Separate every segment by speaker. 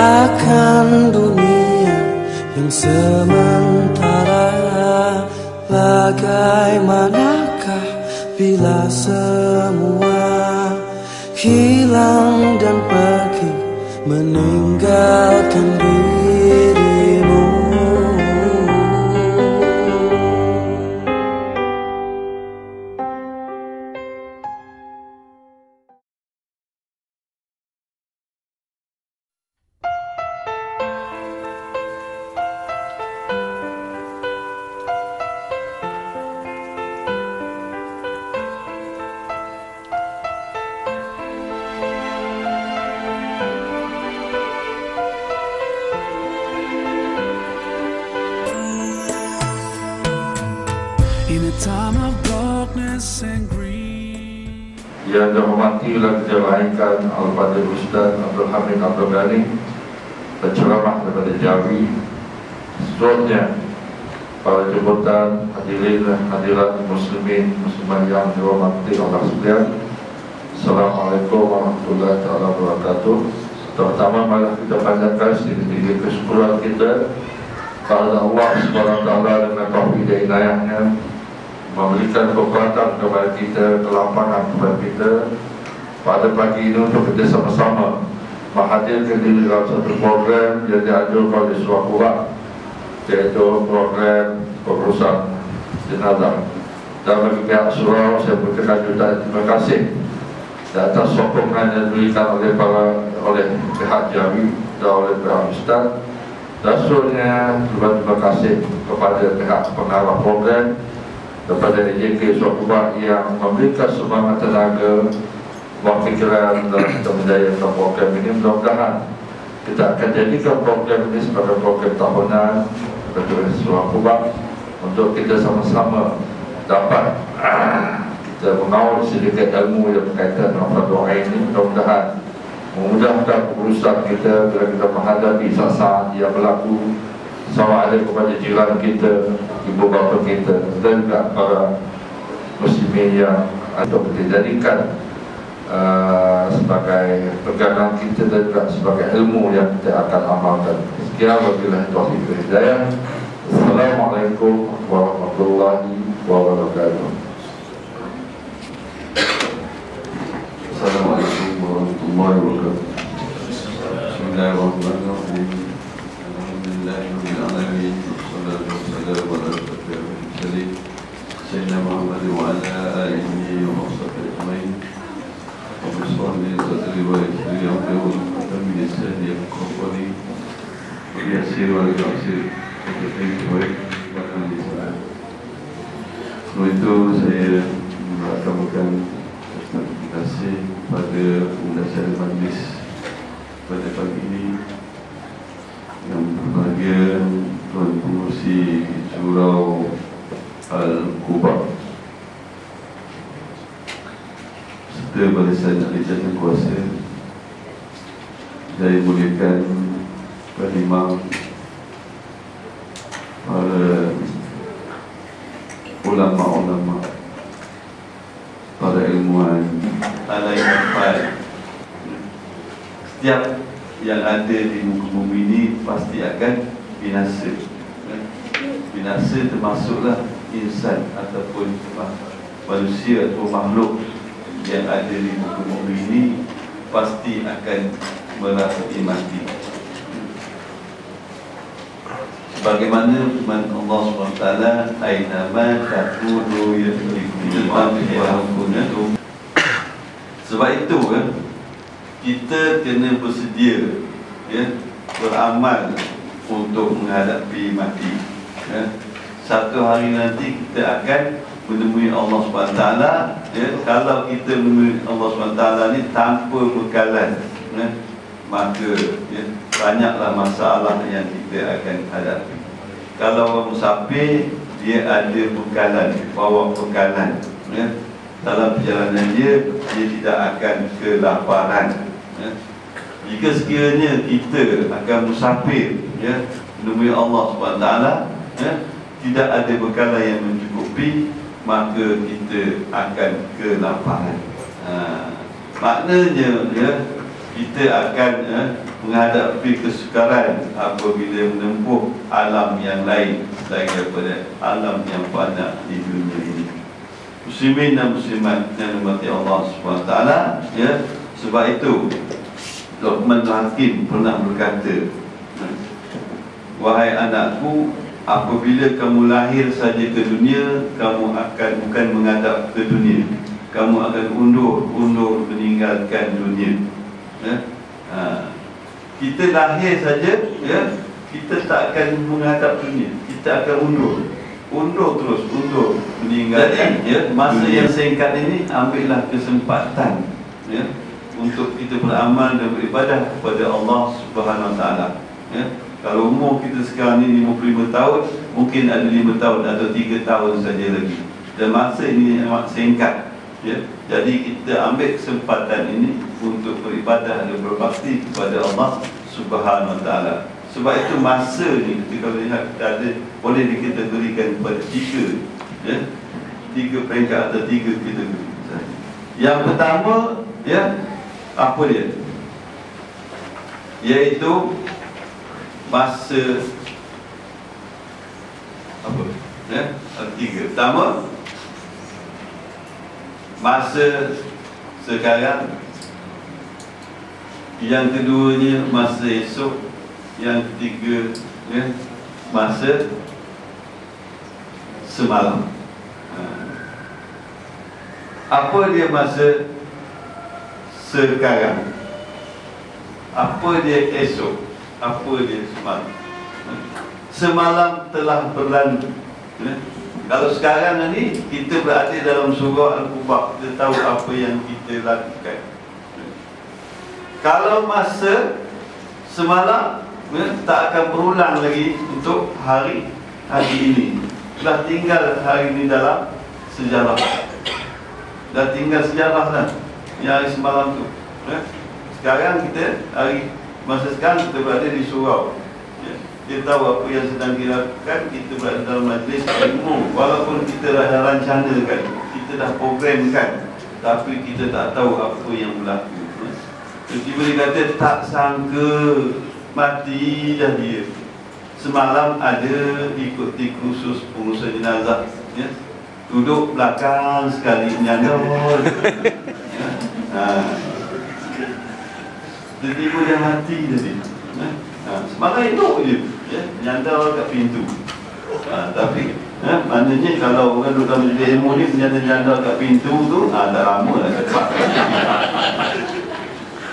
Speaker 1: akan dunia yang sementara. Bagaimanakah bila semua hilang dan pergi meninggalkan dirimu?
Speaker 2: Yang dihormati dan dirahimkan Al-Fadhil Ustaz Abdul Hamid Abdul Ghani, penceramah daripada Jawi. Seterusnya para jemputan, hadirin dan hadirat muslimin muslimat yang dirahmati Allah sekalian, Assalamualaikum warahmatullahi wabarakatuh. Pertama, malah kita panjatkan sedikit kesyukuran kita kepada Allah SWT dengan taufik dan inayahnya, memberikan kekuatan kepada kita, kelapangan kepada kita pada pagi ini untuk kita sama-sama menghadirkan diri dalam satu program yang diajukan oleh Surah Quran, iaitu program pengurusan jenazah. Dan bagi pihak surau, saya berikan jutaan terima kasih atas sokongan yang diberikan oleh pihak Jawi dan oleh pihak Ustaz. Dan seterusnya terima kasih kepada pihak pengarah program, kepada EJK Surah yang memberikan semangat tenaga, fikiran dalam kita menjayakan program ini. Mudah-mudahan kita akan jadikan program ini sebagai program tahunan kepada Surah untuk kita sama-sama dapat kita mengawal sedikit ilmu yang berkaitan dengan doa ini. Mudah-mudahan memudahkan urusan kita bila kita menghadapi saat-saat yang berlaku, sama ada kepada jiran kita, ibu bapa kita, dan juga para muslimin yang untuk kita jadikan sebagai pegangan kita dan juga sebagai ilmu yang kita akan amalkan. Sekian, wabillahi taufiq wal hidayah. Assalamualaikum warahmatullahi wabarakatuh.
Speaker 3: Assalamualaikum warahmatullahi wabarakatuh. Bismillahirrahmanirrahim. Alhamdulillahirabbil alamin. Wassalatu wassalamu ala asyrafil mursalin sayyidina Muhammad wa ala alihi wa sahbihi ajmain. Wa sallallahu sadri wa yassir amri wa tammi lisani yafqahu qawli wa yassir wa yusir itu saya mengucapkan terima kasih pada undangan majlis pada pagi ini yang berbahagia Tuan Pengerusi Surau Al-Quba serta Barisan Ahli Jannah Kuasa, saya muliakan para imam, para ulama-ulama, para ilmuwan, alaihi. Setiap yang ada di muka bumi ini pasti akan binasa. Binasa termasuklah insan ataupun manusia atau makhluk yang ada di muka bumi ini pasti akan merasai mati. Bagaimana firman Allah SWT, Ainama takunu yudrikumul maut. Sebab itu kita kena bersedia beramal untuk menghadapi mati. Satu hari nanti kita akan menemui Allah SWT. Kalau kita menemui Allah SWT ni tanpa bekalan, maka banyaklah masalah yang kita akan hadapi. Kalau orang musafir, dia ada bekalan, bawa bekalan. Dalam perjalanan dia tidak akan kelaparan. Jika sekiranya kita akan musafir, menemui Allah SWT, tidak ada bekalan yang mencukupi, maka kita akan kelaparan. Maknanya kita akan menghadapi kesukaran apabila menempuh alam yang lain selain daripada alam yang fana di dunia ini. Muslimin dan muslimat yang dirahmati Allah SWT, ya, sebab itu Luqman Hakim pernah berkata, wahai anakku, apabila kamu lahir saja ke dunia, kamu akan bukan menghadap ke dunia, kamu akan undur meninggalkan dunia. Ya? Kita lahir saja, ya, kita tak akan menghadap dunia, kita akan undur terus meninggalkan. Jadi, ya, masa dunia yang singkat ini, ambillah kesempatan, ya, untuk kita beramal dan beribadah kepada Allah Subhanahu Wa Taala. Ya. Kalau umur kita sekarang ni 55 tahun, mungkin ada 5 tahun atau 3 tahun saja lagi, dan masa ini amat singkat, ya. Jadi kita ambil kesempatan ini untuk beribadah dan berbakti kepada Allah Subhanahu Wa Taala. Sebab itu masa ni kita kalau lihat ada, boleh dikategorikan kepada 3, ya, 3 peringkat atau 3 kategori. Yang pertama, ya, apa dia? Iaitu masa apa? Ya, 3. Pertama, masa sekarang. Yang keduanya masa esok. Yang ketiga, ya, masa semalam. Apa dia masa sekarang? Apa dia esok? Apa dia semalam? Semalam telah berlalu, ya. Kalau sekarang ni kita berada dalam surah Al-Qubah, kita tahu apa yang kita lakukan. Kalau masa semalam, ya, tak akan berulang lagi untuk hari ini. Dah tinggal hari ini dalam sejarah. Dah tinggal sejarah dah, yang hari semalam tu, ya. Sekarang kita, masa sekarang kita berada di surau, ya. Kita tahu apa yang sedang dilakukan. Kita berada dalam majlis ilmu. Walaupun kita dah rencanakan, kita dah programkan, tapi kita tak tahu apa yang berlaku. Tiba-tiba dia kata, tak sangka mati dah dia. Semalam ada ikuti kursus pengurusan jenazah, ya. Duduk belakang sekali menyandar. Tiba-tiba dia mati tadi. Semalam elok je, ya, menyandar kat pintu. Tapi maknanya kalau orang duduk dalam majlis ilmu ni menyandar kat pintu tu, tak lama lah cepat.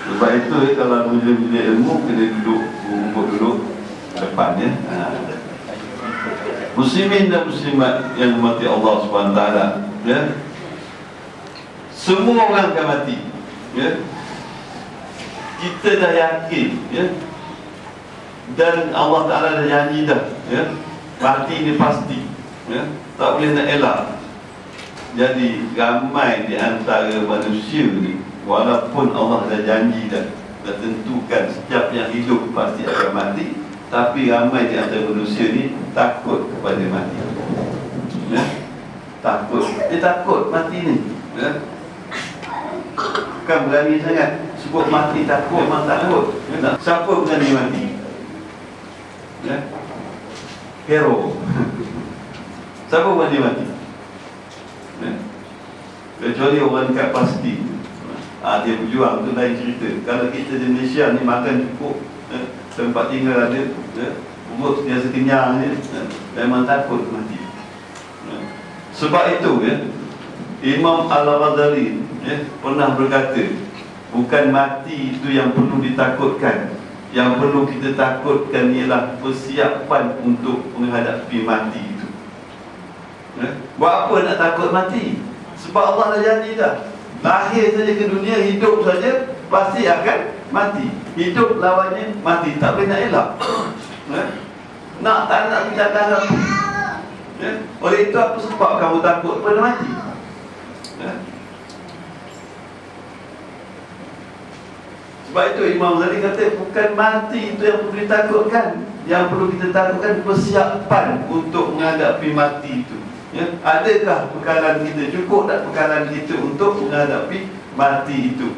Speaker 3: Sebab itu, kalau majlis ilmu kena duduk duduk depannya. Muslimin dan muslimat yang dirahmati Allah SWT, ya, semua orang akan mati, ya. Kita dah yakin, ya, dan Allah Ta'ala dah janji dah, ya, mati ni pasti, ya, tak boleh nak elak. Jadi ramai di antara manusia ni, walaupun Allah dah janji dah tentukan setiap yang hidup pasti akan mati, tapi ramai di antara manusia ni takut kepada mati, ya? Takut, dia takut mati ni, ya? Bukan berani sangat sebut mati, takut, memang takut, ya? Siapa berani mati, ya? Hero. Siapa berani mati, ya? Kecuali orang dekat pasti. Dia berjuang, tu lain cerita. Kalau kita di Malaysia ni makan cukup, tempat tinggal ada, perut biasa kenyang je, memang takut mati. Sebab itu, ya, Imam Al-Ghazali, ya, pernah berkata, bukan mati itu yang perlu ditakutkan. Yang perlu kita takutkan ialah persiapan untuk menghadapi mati itu. Buat apa nak takut mati? Sebab Allah dah janji dah. Lahir saja ke dunia, hidup saja, pasti akan mati. Hidup lawannya mati, tak boleh nak elak. Nak tak nak kita akan mati. Oleh itu, apa sebab kamu takut pada mati? Sebab itu Imam Ghazali kata, bukan mati itu yang perlu ditakutkan. Yang perlu kita takutkan persiapan untuk menghadapi mati itu. Ya, adakah bekalan kita, cukup tak bekalan kita untuk menghadapi mati itu?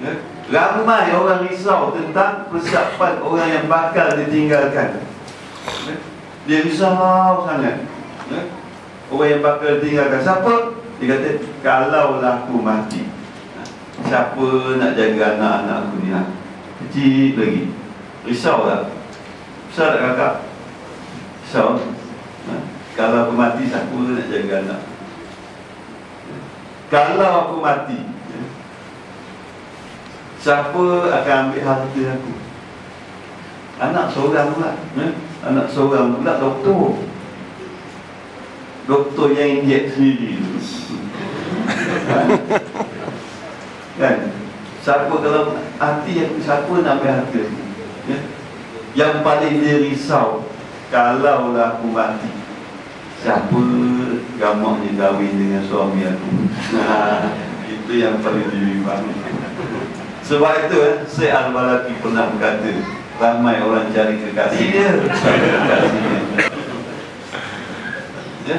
Speaker 3: Ya, Ramai orang risau tentang persiapan orang yang bakal ditinggalkan. Dia risau sangat. Orang yang bakal ditinggalkan siapa? Dia kata, kalaulah aku mati, siapa nak jaga anak-anak aku ni? Kecil lagi. Risau tak? Risau tak kakak? Risau? Kalau aku mati, siapa nak jaga anak? Kalau aku mati, siapa akan ambil harta aku? Anak seorang pula. Anak seorang pula doktor. Doktor yang injek sendiri. Kan? Siapa kalau hati aku, siapa nak ambil harta aku? Yang paling dia risau, kalaulah aku mati, siapa gamaknya kahwin dengan suami aku? Itu yang paling dibimbang. Sebab itu Syekh Al-Balaki pernah berkata, ramai orang cari kekasih dia, ya?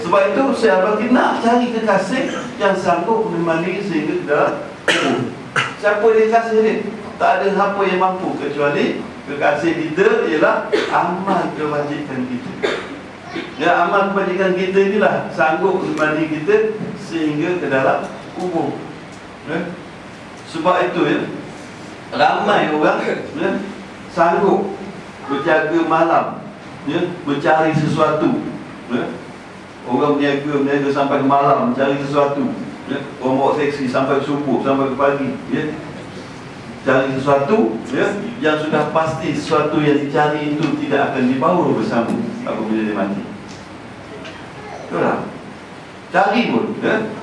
Speaker 3: Sebab itu Syekh Al-Balaki nak cari kekasih yang sanggup menemani sehingga ke dalam kubur. Siapa dia kasih dia? Tak ada apa yang mampu kecuali kekasih kita ialah amal kewajiban kita. Ya, amal kewajiban kita inilah sanggup menemani kita sehingga ke dalam kubur. Ya? Sebab itu ramai orang sanggup berjaga malam, mencari sesuatu. Orang berniaga sampai ke malam mencari sesuatu. Orang bawa seksi sampai subuh, sampai ke pagi. Cari sesuatu yang sudah pasti sesuatu yang dicari itu tidak akan dibawa bersama apabila dia mati. Betul? Cari pun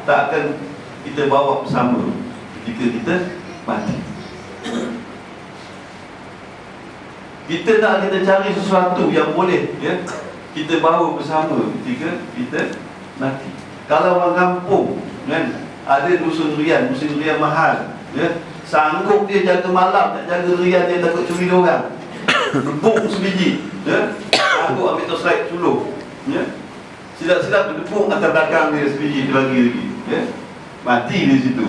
Speaker 3: tak akan kita bawa bersama jika kita mati. Kita nak kita cari sesuatu yang boleh kita bawa bersama ketika kita mati. Kalau orang kampung ada dusun durian mahal, sanggup dia jaga malam, nak jaga durian dia takut curi dia orang. Debuk sebiji, aku ambil torchlight suluh, silap-silap debuk atas belakang dia sebiji, dia bagi lagi, mati di situ.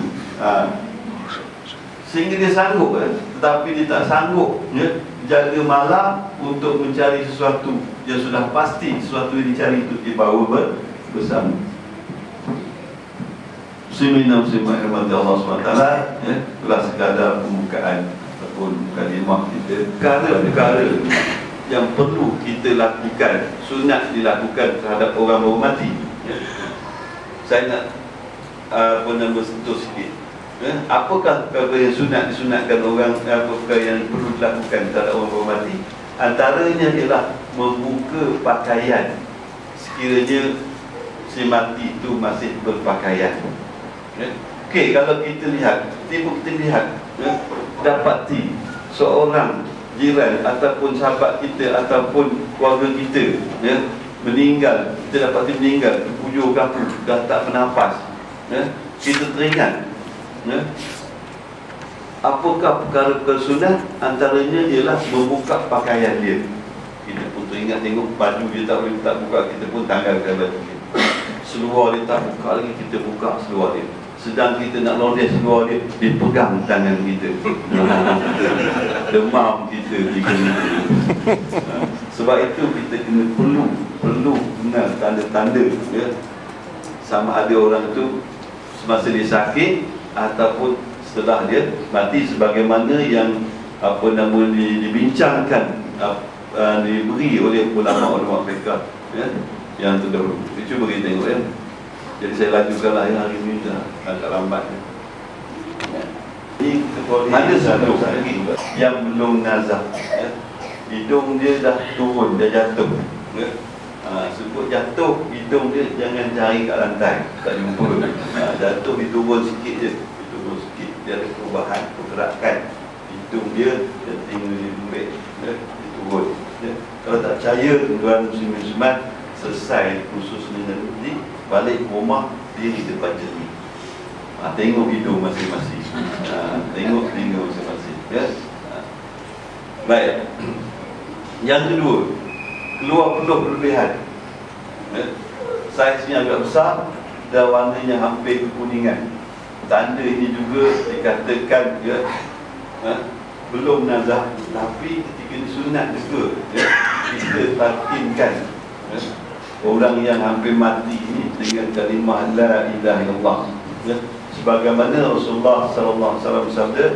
Speaker 3: Sehingga dia sanggup, tetapi dia tak sanggup jaga malam untuk mencari sesuatu yang sudah pasti sesuatu yang dicari itu dibawa bersama. Muslimin dan muslimat rahmati Allah SWT, itulah sekadar pembukaan ataupun kalimah kita. Perkara-perkara yang perlu kita lakukan, sunat dilakukan terhadap orang baru mati. Saya nak bersentuh sikit. Apakah perkara yang sunat disunatkan orang, perkara yang perlu dilakukan terhadap orang baru mati? Antaranya ialah membuka pakaian sekiranya si mati itu masih berpakaian. Okey, kalau kita lihat, dapati seorang jiran ataupun sahabat kita ataupun keluarga kita meninggal, kita dapati meninggal bujur kaku, dah tak bernafas, kita teringat apakah perkara-perkara sunat? Antaranya ialah membuka pakaian dia. Kita pun teringat tengok baju dia tak buka, kita pun tanggalkan baju dia. Seluar dia tak buka lagi, kita buka seluar dia. Sedang kita nak lodeh seluar dia, dia pegang tangan kita. Demam kita sebab itu kita kena perlu kenal tanda-tanda sama ada orang itu semasa dia sakit ataupun setelah dia mati, sebagaimana yang dibincangkan, diberi oleh ulama-ulama fiqh yang terdahulu. Cuba kita tengok Jadi saya lajukanlah hari ini dah agak lambat. Ini ada satu lagi yang belum nazar, hidung dia dah turun, dah jatuh. Sebut jatuh, hidung dia jangan cari kat lantai, tak jumpa. Jatuh diturun sikit je, dia ada perubahan, pergerakan hidung dia tinggal di lembik, diturun. Kalau tak percaya, tuan muslim-muslimat, selesai khusus dengan ini, balik rumah diri depan cermin, tengok hidung masing-masing, tengok telinga masing-masing. Baik. Yang kedua, keluar peluh berlebihan, saiznya agak besar dan warnanya hampir kekuningan. tanda ini juga dikatakan belum nazar, tapi ketika disunat juga kita talqinkan orang yang hampir mati ini dengan kalimah la ilaha illallah, sebagaimana Rasulullah sallallahu alaihi wasallam bersabda,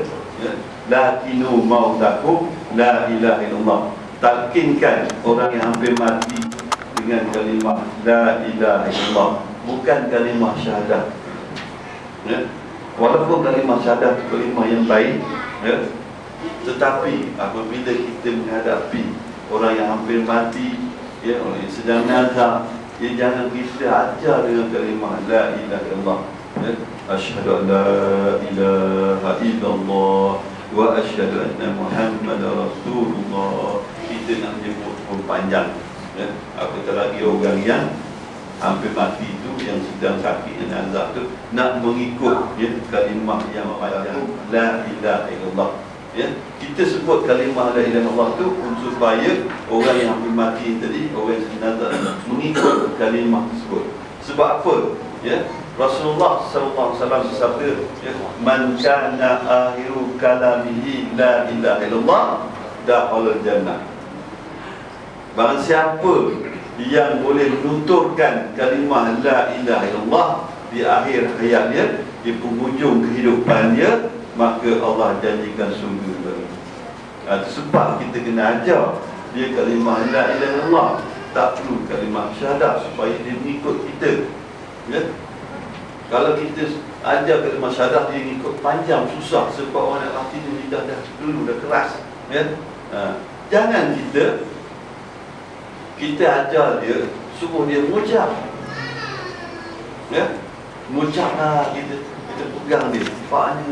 Speaker 3: lakinu mautakum la ilaha illallah, talqinkan orang yang hampir mati dengan kalimah la ilaha illallah, bukan kalimah syahadah. Walaupun kalimah syahadah kalimah yang baik, tetapi apabila kita menghadapi orang yang hampir mati, orang yang sedang nazar, jangan kita ajar dengan kalimah la ilaha illallah, asyhadu an la ilaha illallah wa asyhadu anna muhammadar rasulullah. Kita nak menyebut pun panjang, apatah lagi orang yang hampir mati itu, yang sedang sakit dan nazar tu, nak mengikut kalimah yang panjang la ilaha illallah. Kita sebut kalimah la ilaha illallah tu supaya orang yang hampir mati tadi, orang yang sedang nazar, mengikut kalimah tersebut. Sebab apa? Rasulullah sallallahu alaihi wasallam bersabda, man kana akhiru kalamihi la ilaha illallah dakhala jannah. Barang siapa yang boleh menuturkan kalimah la ilaha illallah di akhir hayatnya, di penghujung kehidupan dia, maka Allah janjikan syurga baru. Sebab kita kena ajar dia kalimah la ilaha illallah, tak perlu kalimah syahadah supaya dia mengikut kita. Kalau kita ajar kalimah syahadah dia ikut panjang, susah, sebab orang nak mati dia lidah dah dulu dah keras. Jangan kita ajar dia, suruh dia mengucap. Mengucaplah, kita pegang dia, paknya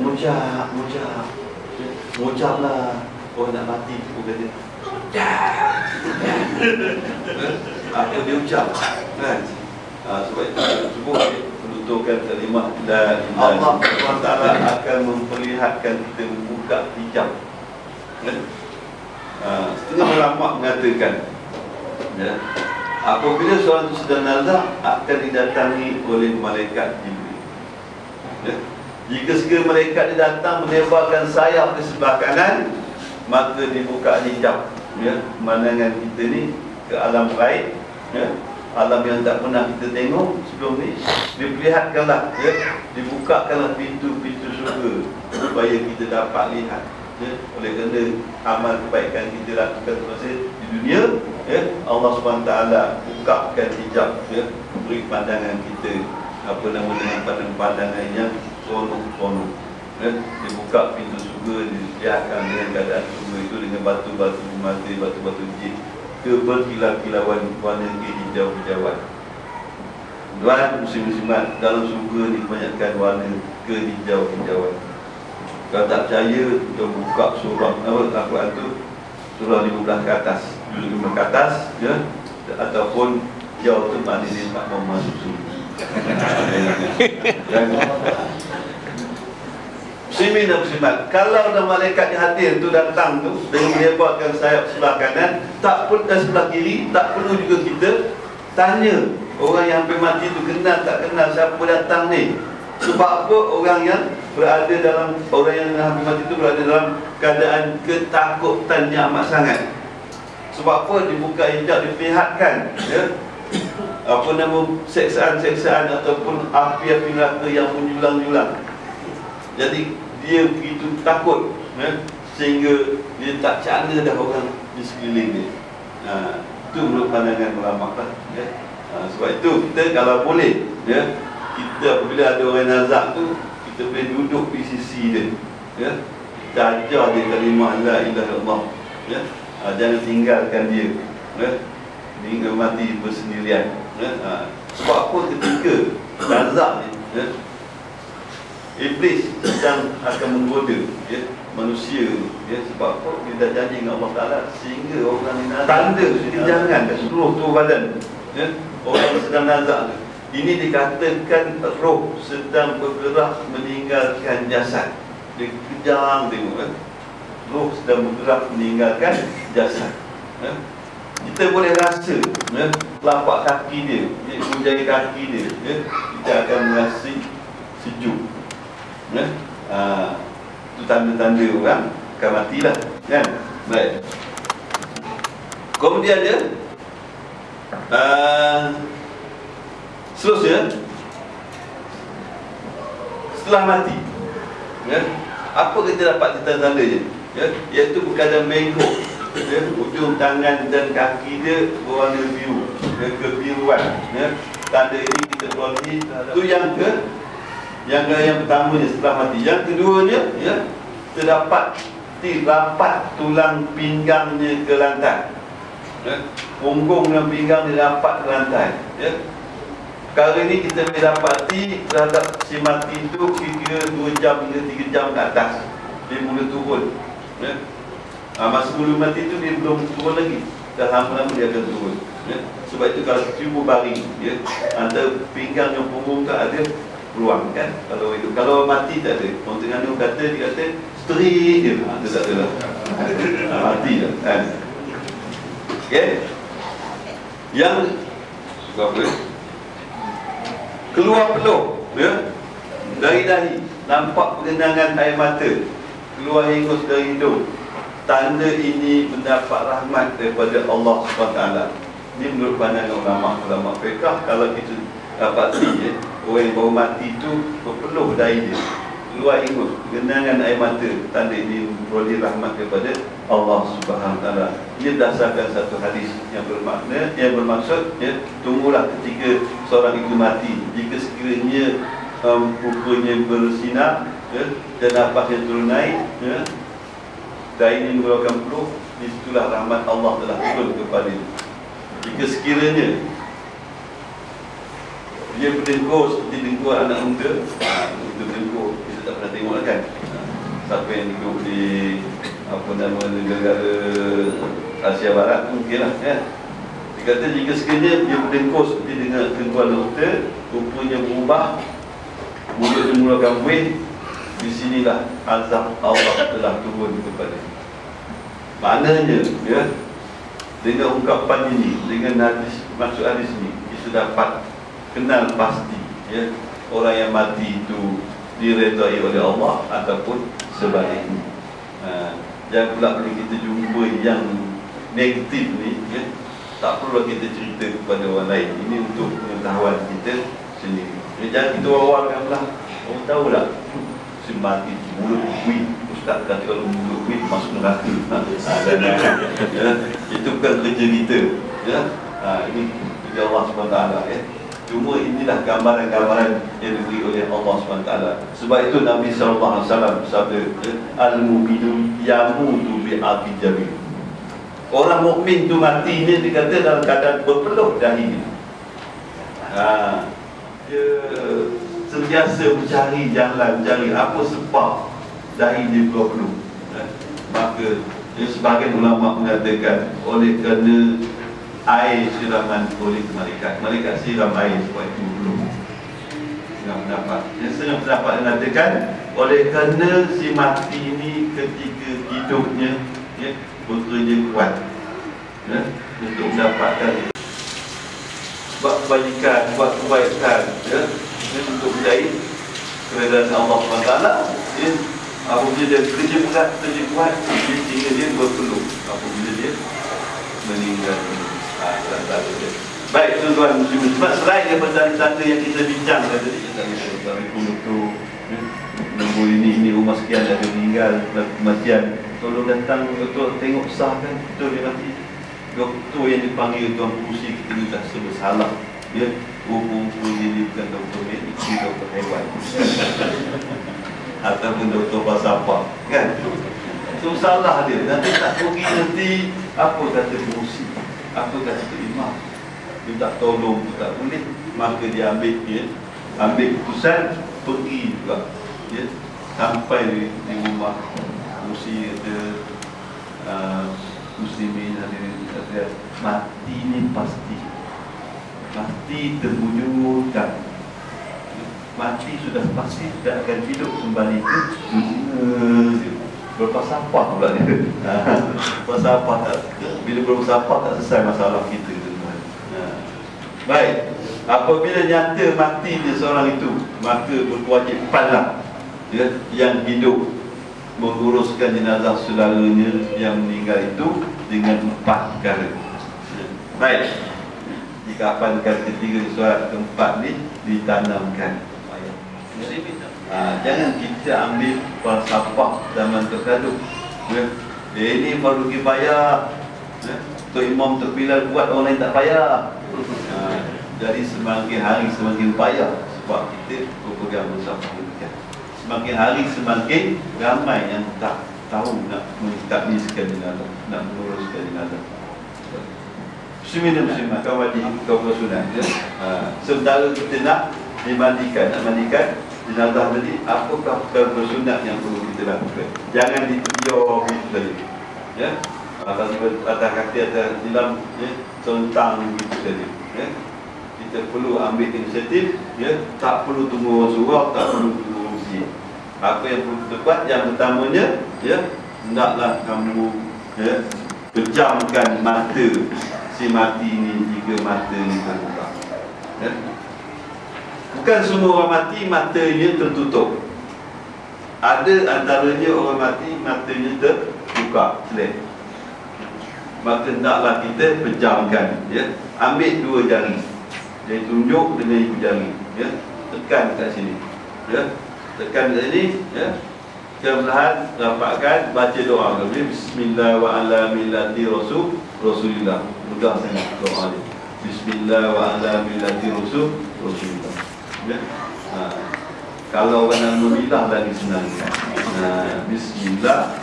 Speaker 3: mengucaplah. Orang nak mati tu kata apa dia ucap kan? Sebab itu suruh dia menuturkan kalimah la ilaha illallah. Allah Taala akan memperlihatkan kita membuka hijab. Setengah ulama mengatakan, apabila seorang itu sedang nazar, akan didatangi oleh malaikat Jibril. Jika segala malaikat dia datang menebarkan sayap di sebelah kanan, maka dibuka hijab pemandangan kita ni ke alam gaib, alam yang tak pernah kita tengok sebelum ni. Diperlihatkanlah, dibukakanlah pintu-pintu syurga supaya kita dapat lihat. Oleh kerana amal kebaikan kita lakukan semasa di dunia, Allah SWT bukakan hijab, beri pandangan kita dengan pandangan yang sonok. Dibuka pintu surga, disediakan dengan keadaan surga itu dengan batu-batu mati, batu-batu jin, keberkilau-kilauan warna kehijau-hijauan. Tuan muslim-muslimat, dalam surga ni kebanyakan warna kehijau-hijauan. Kalau tak percaya, kita buka surah Al-Quran tu, surah 15 ke atas, 15 ke atas, ataupun jauh tu maknanya tak mau masuk surga. Muslimin dan muslimat, kalau ada malaikat yang hadir tu datang tu dengan menebarkan sayap sebelah kanan, tak pun dan sebelah kiri, tak perlu juga kita tanya orang yang hampir mati tu kenal tak kenal siapa datang ni. Sebab apa? Orang yang berada dalam, orang yang hampir mati tu berada dalam keadaan ketakutan yang amat sangat. Sebab apa? Dibuka hijab, diperlihatkan seksaan-seksaan ataupun api-api neraka yang menjulang-julang. Jadi dia begitu takut, sehingga dia tak cana dah orang di sekeliling dia. Itu menurut pandangan ulama lah. Sebab itu kita kalau boleh, kita apabila ada orang nazak tu, kita boleh duduk di sisi dia, kita ajar dia kalimah la ilaha illallah, jangan tinggalkan dia hingga mati bersendirian. Sebab apa? Ketika nazak ni, Iblis sedang akan menggoda manusia, sebab apa? Dia dah janji dengan Allah Ta'ala, sehingga orang ni nazak, tanda kejangan kat seluruh tubuh badan orang yang sedang nazak tu. Ini dikatakan roh sedang bergerak meninggalkan jasad. Dia kejang tengok, roh sedang bergerak meninggalkan jasad. Kita boleh rasa telapak kaki dia, jari kaki dia, kita akan merasa sejuk. ya. Itu tanda-tanda orang akan matilah, kan? Baik. Kemudian dia seterusnya, setelah mati, ya, apa kita dapat tanda-tandanya? Ya, iaitu berkadang bengkok, ya, ujung tangan dan kaki dia berwarna biru, ya, kebiruan, ya. Tanda ini kita peroleh. Itu yang pertamanya setelah mati. Yang keduanya, ya, terdapat rapat tulang pinggangnya ke lantai, ya. Punggung dan pinggang dia rapat ke lantai, ya. Perkara ini kita boleh dapati terhadap si mati itu kira 2 jam hingga 3 jam ke atas dia mula turun, ya. Masa sebelum mati itu dia belum turun lagi, dah lama-lama dia akan turun, ya. Sebab itu kalau tiba baring, ya, antara pinggang dan punggung tak ada peluang, kan? Kalau mati tak ada. Orang Terengganu kata, dia kata straight je, dia tak ada lah. Mati lah, kan? Okay. Yang apa? Keluar peluh, ya, dari dahi, nampak pergenangan air mata keluar hingus dari hidung. Tanda ini mendapat rahmat daripada Allah SWT. Ini menurut pandangan ulama fiqh. Kalau kita dapati, ya, orang yang baru mati itu berpeluh dahi dia, keluar hingus, genangan air mata, tanda ini memperoleh rahmat daripada Allah SWT. Ia berdasarkan satu hadis yang bermakna, yang bermaksud, ya, tunggulah ketika seorang itu mati. Jika sekiranya pupuknya bersinar, ya, dan nafasnya turun naik, ya, dahi ini mengeluarkan peluh, disitulah rahmat Allah telah turun kepada dia. Jika sekiranya dia berdengkur seperti dengkur anak muda, itu dengkur kita tak pernah tengok, kan? Siapa yang duduk di negara Asia Barat mungkinlah, ya. Dia kata jika sekiranya dia berdengkur seperti dengan dengkur anak muda, rupanya berubah, mulut dia mengeluarkan buih, di sinilah azab Allah telah turun kepada. Maknanya, ya, dengan ungkapan ini, dengan hadis, maksud hadis ini, kita dapat kenal pasti, ya, orang yang mati itu diredai oleh Allah ataupun sebaliknya. Jangan pula perlu kita jumpa yang negatif ni, ya, tak perlu kita cerita kepada orang lain. Ini untuk pengetahuan kita sendiri. Jangan kita wawarkan lah. Orang tahulah si mati mulut kuih. Ustaz kata kalau mulut kuih masuk neraka. Ya, itu bukan kerja kita, ya. Ini kerja Allah SWT, ya. Cuma inilah gambaran-gambaran yang diberi oleh Allah SWT. Sebab itu Nabi SAW bersabda, al-mu'minu yamutu bi'ati jabir. Orang mukmin tu mati ni dikata dalam keadaan berpeluh dahi. Dia sentiasa mencari jalan, cari apa sebab dahi dia keluar peluh. Maka sebahagian ulama mengatakan oleh kerana air siraman oleh malaikat. Malaikat siram air sebab itu belum. Setengah pendapat. Yang setengah pendapat mengatakan oleh kerana si mati ini ketika hidupnya, ya, bekerja kuat, ya, untuk mendapatkan buat kebaikan, buat kebaikan, ya, untuk menjadi keredaan Allah SWT, ya. Apabila dia kerja berat, kerja kuat, sehingga dia berpeluh. Apabila dia meninggal. Baik, tuan-tuan muslimin, sebab selain daripada tanda yang kita bincang tadi, dari kunutu, nombor ini rumah sekian ada meninggal, kematian, tolong datang doktor tengok sah, kan, betul dia mati. Doktor yang dipanggil tuan kursi kita ni dah bersalah, ya, rumpun dia bukan doktor medik, dia doktor hewan ataupun doktor falsafah, kan. So salah dia, nanti tak pergi, nanti apa kata kursi, apa kata imam, dia tak tolong, dia tak boleh, maka dia ambil, ya, ambil keputusan pergi juga, ya, sampai di rumah kursi ada muslimin ada mati ni pasti, mati terbunyikan, mati sudah pasti tidak akan hidup kembali ke dunia. Berpasapah pula dia. Berpasapah tak, bila berpasapah tak selesai masalah kita, tuan-tuan. Baik, apabila nyata mati dia seorang itu, maka berkewajibanlah ya, yang hidup menguruskan jenazah saudaranya yang meninggal itu dengan 4 perkara. Baik, dikafankan ketiga surat keempat ni ditanamkan. Jangan kita ambil falsafah zaman terkadang. Ini fardu kifayah. Tok imam terpilih buat, orang lain tak payah. Jadi semakin hari semakin payah sebab kita berpegang bersama kita. Semakin hari semakin ramai yang tak tahu nak mentakbirkan jenazah, nak menguruskan jenazah. Muslimin kau wajib kau bersunat ya. Sementara kita nak mandikan jenazah tadi, apakah perkara bersunat yang perlu kita lakukan? Jangan ditiup gitu tadi. Ya. Atas kaki atas dalam ya, tentang gitu tadi. Ya. Kita perlu ambil inisiatif, ya, tak perlu tunggu orang surau, tak perlu tunggu orang masjid. Apa yang perlu tepat, yang pertamanya, ya, hendaklah kamu ya, pejamkan mata si mati ini jika mata ini terbuka. Ya. Bukan semua orang mati matanya tertutup. Ada antaranya orang mati matanya terbuka, selek. Maka hendaklah kita pejamkan, ya. Ambil 2 jari, jari tunjuk dengan ibu jari, ya. Tekan kat sini, ya. Tekan kat sini, ya. Perlahan rapatkan, baca doa. Bismillah wa ala millati Rasulillah. Mudah sangat doa ni. Bismillah wa ala millati Rasulillah. Ya. Kalau orang memilah lagi senang. Bismillah,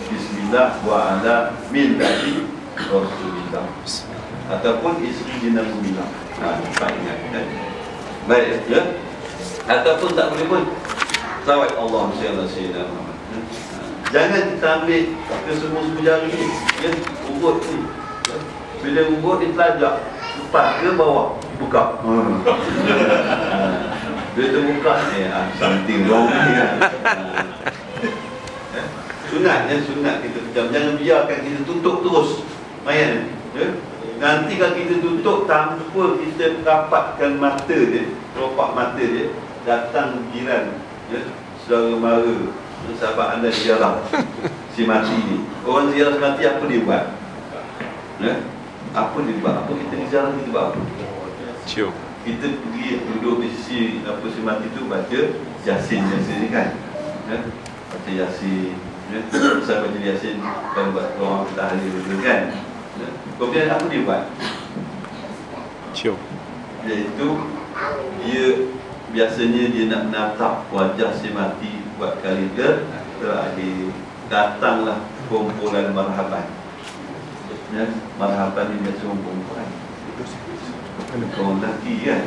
Speaker 3: Bismillah wa ala millati Rasulillah. Ataupun isteri jenazah memilah. Tak ingat kan? Baik, ya. Ataupun tak boleh pun salawat Allah Sayyidina Muhammad. Jangan kita ambil ke semua jari ni, ya, urut ni. Bila urut dia telajak lepas ke bawah, buka. Bila terbuka ni, something wrong ni kan. Sunat, ya, sunat kita pejam. Jangan biarkan kita tutup terus mayat, ya. Nanti kalau kita tutup tanpa kita rapatkan mata dia, kelopak mata dia, datang jiran, ya, saudara mara, sahabat anda ziarah si mati ni. Orang ziarah si mati, apa dia buat? Ya? Apa dia buat? Apa kita ziarah, kita buat apa?
Speaker 4: Cium.
Speaker 3: Kita pergi duduk di sisi apa si mati tu, baca Yasin ni kan? Ya? Baca Yasin, ya? Saya baca Yasin kalau buat orang tahlil betul kan? Ya? Kemudian apa dia buat?
Speaker 4: Cium.
Speaker 3: Iaitu dia biasanya dia nak menatap wajah si mati buat kali terakhir. Datanglah kumpulan marhaban. Ya, marhaban ni biasa orang perempuan. Orang lelaki kan.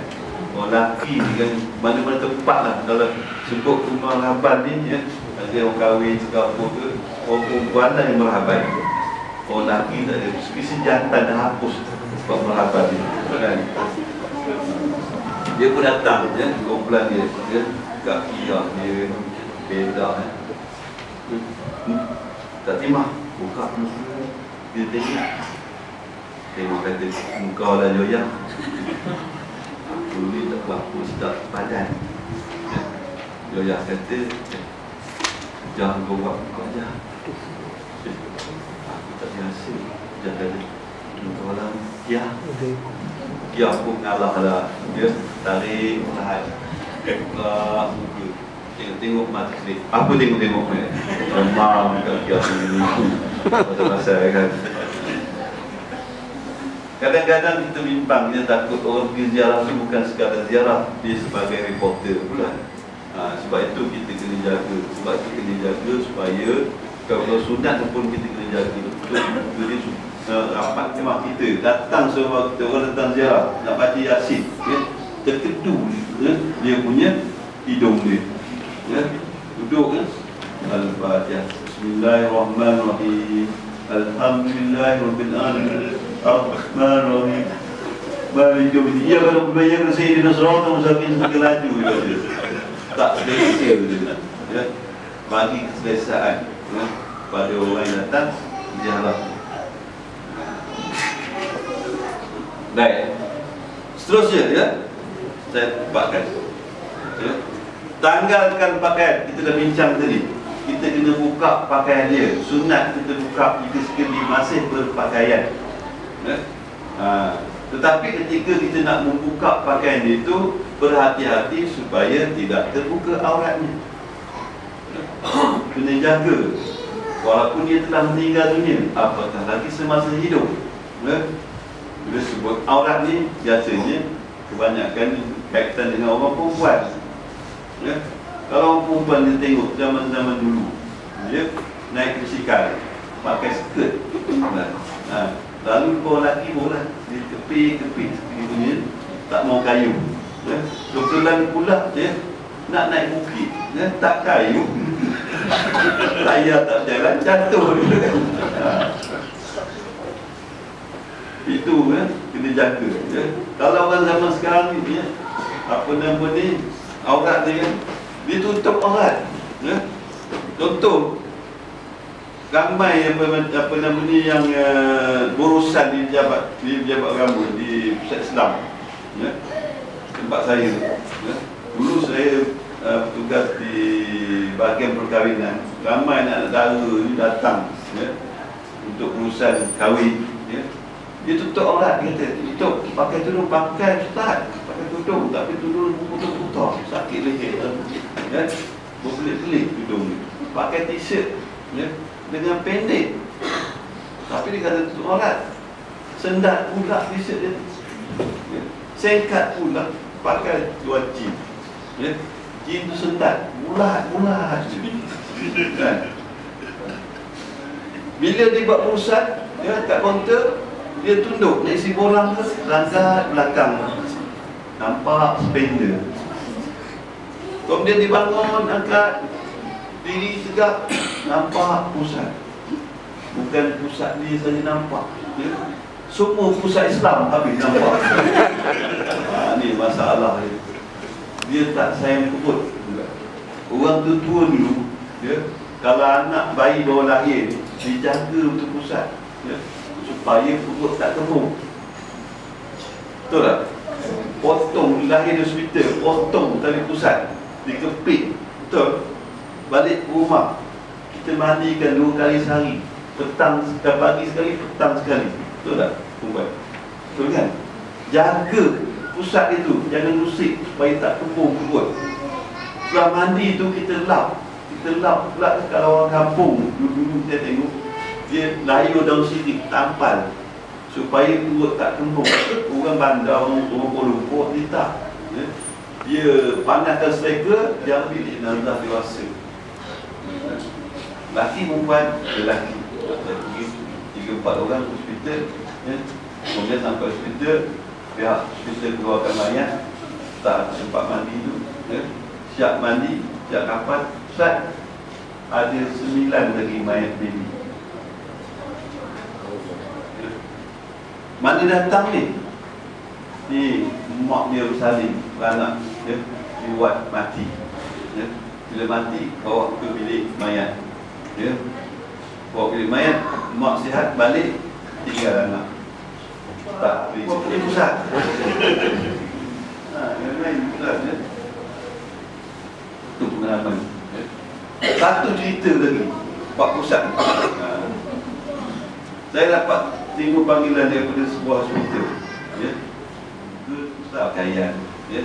Speaker 3: Orang lelaki kan mana-mana tempat lah. Kalau sebut marhaban ni, ya, ada orang kahwin ke apa ke, orang perempuan lah yang marhaban. Orang lelaki tak ada. Spesies jantan dah hapus sebab marhaban ni kan. Dia pun datang, ya, kumpulan dia, kat kira dia beda, tak timah, buka muka dia, tengok kata muka dah joyah, kulit tak berapa sedap badan. Joyah kata jangan kau buat muka je, aku tak biasa. Jangan kata muka orang dia pun ngalah lah, dia tarik tahan buka muka, tengok mata sedih. Apa tengok-tengok ni? Remam kat dia sini pasal kan. Kadang-kadang kita bimbang, kita takut orang pergi ziarah tu bukan sekadar ziarah, dia sebagai reporter pula. Sebab itu kita kena jaga. Sebab kita kena jaga supaya kalau sunat pun kita kena jaga betul. Jadi rapat kemah kita, datang semua kita, orang datang ziarah nak baca Yasin, ya, terkedu, ya, dia punya hidung dia, ya, duduk, ya. Al-Fatihah. Bismillahirrahmanirrahim. Alhamdulillahirabbil alamin. Ar-Rahmanir-Rahim. Maliki yaumiddin. Ya kalau bayar Sayyidina Siratal Mustaqim laju dia. Tak selesa dia, ya. Bagi keselesaan, ya, pada orang yang datang ziarah. Baik. Seterusnya, ya, saya tempatkan, ya, Tanggalkan pakaian. Kita dah bincang tadi. Kita kena buka pakaian dia. Sunat kita buka jika sekali masih berpakaian. Tetapi ketika kita nak membuka pakaian itu, berhati-hati supaya tidak terbuka auratnya. Kena jaga. Walaupun dia telah meninggal dunia, apatah lagi semasa hidup. Bila sebut aurat ni, biasanya kebanyakan kaitan dengan orang perempuan. Kalau orang perempuan dia tengok zaman-zaman dulu, dia naik basikal, pakai skirt, lalu orang lelaki bola, dia kepit-kepit seperti punya, tak mau kayu. Kebetulan pula dia nak naik bukit, tak kayu, tayar tak jalan, jatuh. Itu kena jaga. Kalau orang zaman sekarang ni, apa nama ni, aurat dia dia tutup aurat. Contoh, ramai apa nama ni yang berurusan di pejabat agama di Pusat Islam, tempat saya. Dulu saya bertugas di bahagian perkahwinan. Ramai anak dara ni datang untuk urusan kahwin. Dia tutup aurat, dia kata, tutup, pakai tudung, pakai ustaz, pakai tudung, tapi tudung putus-putus, sakit leher, berbelit-belit tudung ni. Pakai t-shirt dengan pendek, tapi dia kata tutup aurat. Sendat pula t-shirt dia, singkat pula, pakai dua jean, jean tu sendat, bulat-bulat. Bila dia buat urusan kat kaunter, dia tunduk, nak isi borang ke, langkah belakang, nampak spender. Kemudian dibangun, angkat diri tegak, nampak pusat. Bukan pusat dia saja nampak, semua pusat Islam habis nampak. Ni masalah dia. Dia tak sayang perut. Orang tua dulu, kalau anak bayi baru lahir, dijaga untuk pusat, supaya perut tak kemung. Betul tak? Potong lahir di hospital, potong tali pusat, dikepit. Betul? Balik rumah, kita mandikan 2 kali sehari, petang dan pagi sekali, petang sekali. Betul tak? Betul kan? Jaga pusat itu, jangan usik supaya tak kemung perut. Setelah mandi tu kita lap pula. Kalau orang kampung dulu kita tengok, dia layur daun sirih, tampal supaya perut tak kembung. Orang bandar, orang Kuala dia tak. Dia panaskan striker, dia ambil di nazar dewasa. Laki perempuan, lelaki. Saya pergi 3-4 orang ke hospital, kemudian sampai hospital, pihak hospital keluarkan mayat, tak sempat mandi tu, siap mandi, siap kapan, Ustaz, ada 9 lagi mayat baby. Mana datang ni? Ni mak dia bersalin, beranak dia dibuat mati. Bila mati, bawa ke bilik mayat. Bawa bilik mayat, mak sihat, balik, tinggal anak. Tak, pergi pusat. Yang lain pusat. Itu pengalaman. Satu cerita lagi, Pak Pusat. Saya dapat timbul panggilan daripada sebuah hospital, ke pakaian,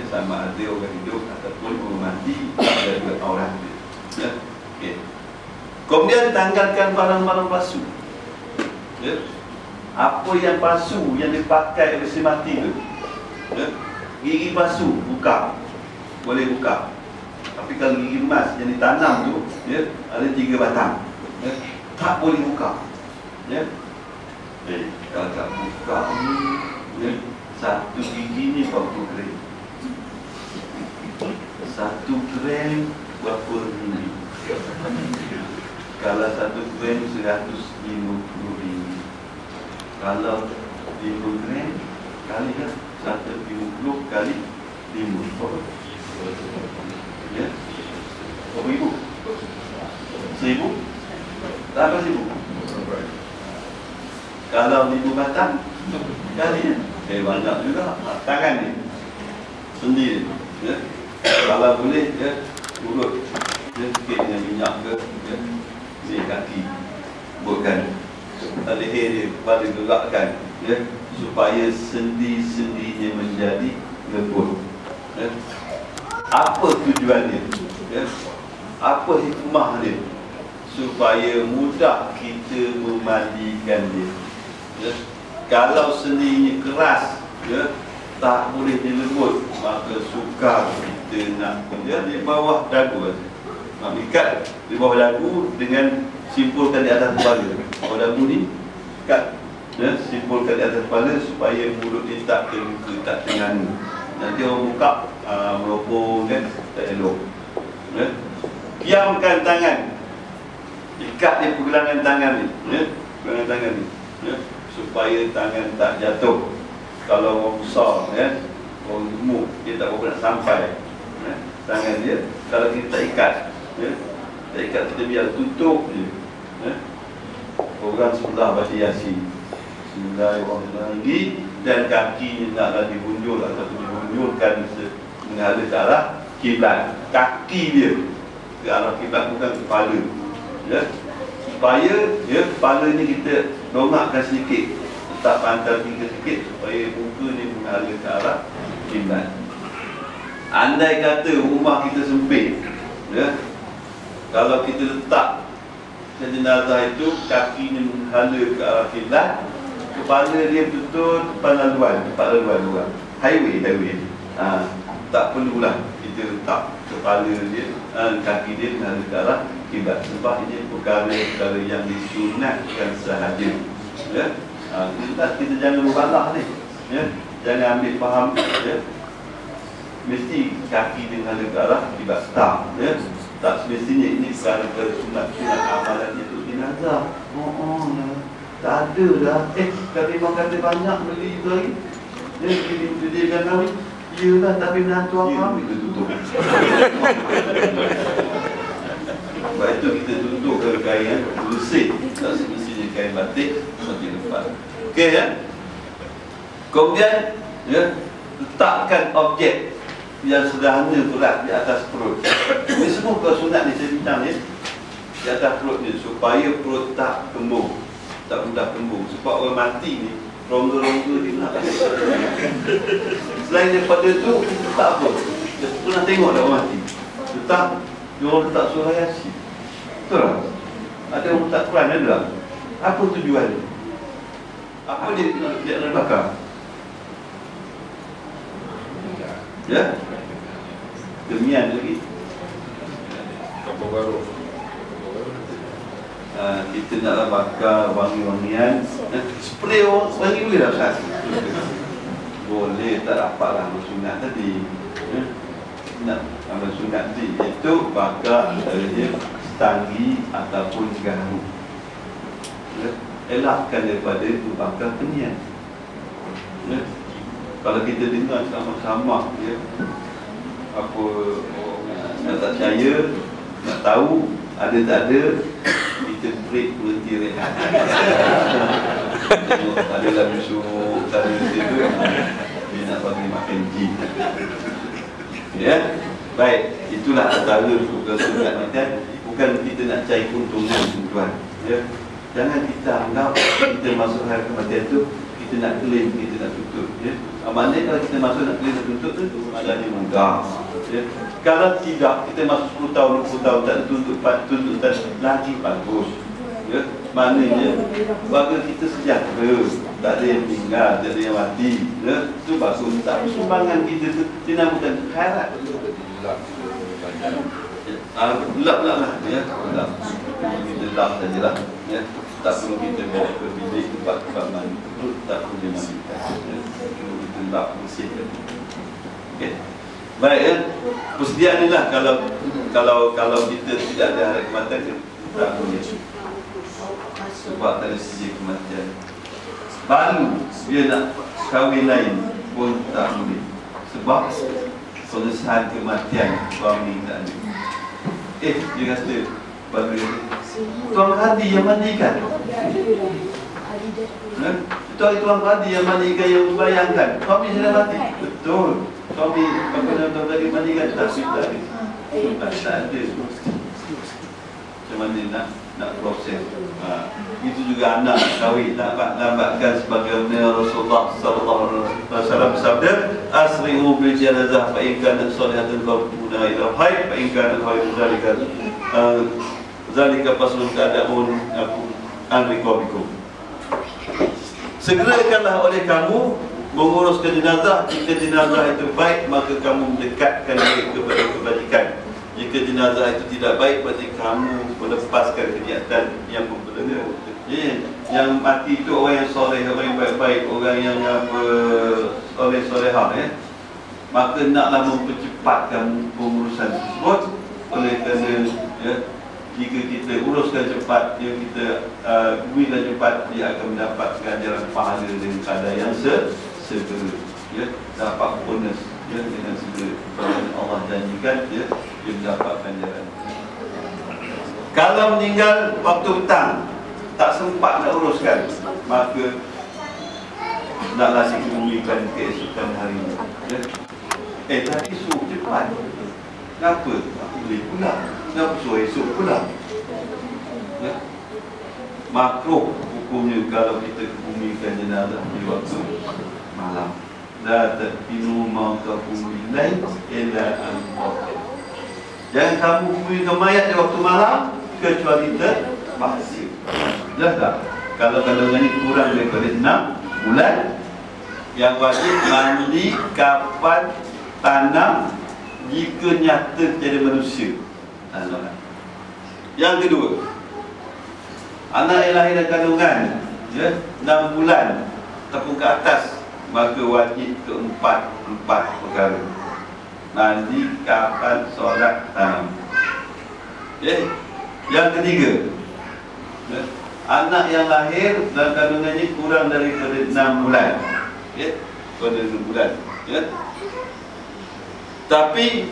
Speaker 3: sama ada orang hidup ataupun orang mati, ada juga aurat dia. Kemudian tanggalkan barang-barang palsu. Apa yang palsu yang dipakai oleh si mati tu, gigi palsu buka, boleh buka. Tapi kalau gigi emas yang ditanam tu, ada 3 batang, tak boleh buka. Kalau tak buka ni, satu gigi ni 40 gram. 1 gram berapa ringgit? Kalau 1 gram 150 ringgit. Kalau 5 gram kali kan 150 kali 5. Berapa ribu? 1000? Tak apa 1000. Kalau 5 batang kali banyak juga tangan ni sendiri. Kalau boleh urut sikit dengan minyak ke, ni kaki buatkan leher dia, kepala gerakkan, supaya sendi-sendinya menjadi lembut. Apa tujuan dia? Apa hikmah dia? Supaya mudah kita memandikan dia. Kalau sendinya keras, tak boleh dilembut, maka sukar kita nak di bawah dagu. Ikat di bawah dagu dengan simpulkan di atas kepala. Bawah dagu ni ikat, simpulkan di atas kepala supaya mulut dia tak terluka, tak ternganga. Nanti orang buka melopong kan, tak elok. Diamkan tangan, ikat dia pergelangan tangan ni, pergelangan tangan ni, supaya tangan tak jatuh. Kalau orang besar, orang gemuk, dia tak berapa nak sampai tangan dia. Kalau kita tak ikat, tak ikat, kita biar tutup je. Orang sebelah baca Yasin, Bismillahirrahmanirrahim, dan kaki naklah dihunjul atau dihunjulkan menghadap ke arah kiblat. Kaki dia ke arah kiblat, bukan kepala. Supaya kepala ni kita dongakkan sedikit, letak pantal tinggi sikit supaya muka ni menghadap ke arah kiblat. Andai kata rumah kita sempit, kalau kita letak jenazah itu kaki ni menghadap ke arah kiblat, kepala dia betul depan laluan, orang highway. Tak perlulah kita letak kepala dia, kaki dia menghadap ke arah kiblat, sebab ini perkara yang disunatkan sahaja. Kita jangan mubalah ni, jangan ambil faham mesti kaki dia menghadap ke arah kiblat. Tak semestinya ini perkara sunat amalan itu jenazah. Tak ada dah. Kalau memang kata banyak beli itu lagi, dia kan kami. Yelah, tapi menantu kami kita tutup. Sebab itu kita tutup ke kain bersih. Tak semestinya kain batik bagian depan. Okey Kemudian letakkan objek yang sederhana berat di atas perut. Ini semua kalau sunat ni saya bincang ni di atas perut ni, supaya perut tak kembung, tak mudah kembung. Sebab orang mati ni rongga-rongga dia nak. Selain daripada tu, tak apa. Dia pernah tengok dah orang mati, letak, dia orang letak surah Yasin. Betul tak? Ada orang letak Quran, ada tak? Apa tujuan dia? Apa dia nak bakar? Demian lagi. Kita naklah bakar wangi-wangian. Spray wangi boleh tak Ustaz? Boleh, tak dapatlah amal sunat tadi. Nak amal sunat tadi itu bakar stanggi ataupun garu. Elakkan daripada itu bakar kenyan. Kalau kita dengar sama-sama apa nak tak percaya, nak tahu ada tak ada, kita break berhenti rehat. Ada lagu suruh tadi tu dia nak bagi makan jin. Baik, itulah antara sunat kita. Bukan kita nak cari keuntungan tuan. Jangan kita anggap kita masuk hari kematian tu kita nak claim, kita nak tutup. Maknanya kalau kita masuk nak claim, nak tutup tu adanya mudah. Kalau tidak, kita masuk 10 tahun, 20 tahun tak tuntutan lagi bagus. Maknanya warga kita sejahtera, tak ada yang meninggal, tak ada yang mati. Itu bagus. Tak sumbangan kita tu dinamakan khairat. Lap lah. Kita lap sajalah. Tak perlu kita bawa ke bilik tempat mandi, tak perlu dia mandikan. Kita lap bersihkan. Okey. Baik persediaan ni lah. Kalau kita tidak ada hari kematian, tak boleh. Sebab tak ada sisi kematian. Baru dia nak kahwin lain pun tak boleh. Sebab pengesahan kematian suami tak ada. Dia kata pada Tuan Hadi yang mandikan. Itu hari Tuan Hadi yang mandikan, yang membayangkan suami sudah mati. Betul. Suami apa nama Tuan Hadi mandikan, tapi tak ada. Tak ada. Macam mana nak proses. Itu juga anak kahwin lambatkan sebagaimana Rasulullah sallallahu alaihi wasallam bersabda, asri'u bil janazah fa in kanat salihatan faquna ila hayy fa in kanat khairu zalika faslun kada'un an riqabikum. Segerakanlah oleh kamu menguruskan jenazah. Jika jenazah itu baik, maka kamu mendekatkan dia kepada kebajikan. Jika jenazah itu tidak baik, berarti kamu melepaskan kegiatan yang memperlena. Yang mati itu orang yang soleh, orang yang baik-baik, orang yang soleh-solehah, maka naklah mempercepatkan pengurusan tersebut. Oleh kerana jika kita uruskan cepat, kita berikan cepat, dia akan mendapat ganjaran pahala dengan keadaan yang segera, dapat bonus dengan segera. Allah janjikan dia mendapat ganjaran. Kalau meninggal waktu petang, tak sempat nak uruskan, maka naklah dikemudikan keesokan hari. Tadi suruh cepat, kenapa? Boleh pula, kenapa suruh esok pula? Makruh hukumnya kalau kita kemudikan jenazah di waktu malam. La taqinu mautakum bil-lail illa an-nawm. Jangan kamu kemudikan mayat di waktu malam kecuali terpaksa. Jelas tak? Kalau kandungannya kurang daripada 6 bulan, yang wajib mandi, kafan, tanam jika nyata jadi manusia. Yang kedua, anak yang lahir dalam kandungan 6 bulan ataupun ke atas, maka wajib keempat perkara: mandi, kafan, solat, tanam. Yang ketiga, anak yang lahir dalam kandungannya kurang daripada 6 bulan, pada 6 bulan, tapi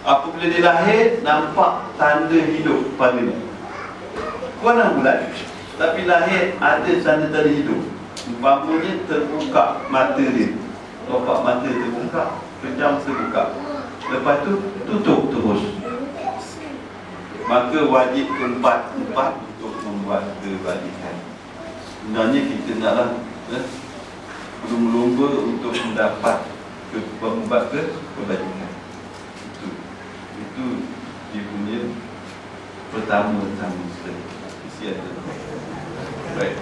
Speaker 3: apabila dia lahir nampak tanda hidup padanya, kurang 6 bulan tapi lahir ada tanda-tanda hidup. Umpamanya terbuka mata dia, nampak mata terbuka, kejam terbuka, lepas tu tutup terus, maka wajib keempat untuk membuat kebajikan. Sebenarnya kita naklah berlumba-lumba untuk mendapat membuat kebajikan. Itu dia punya pertama sekali. Isi ada. Baik.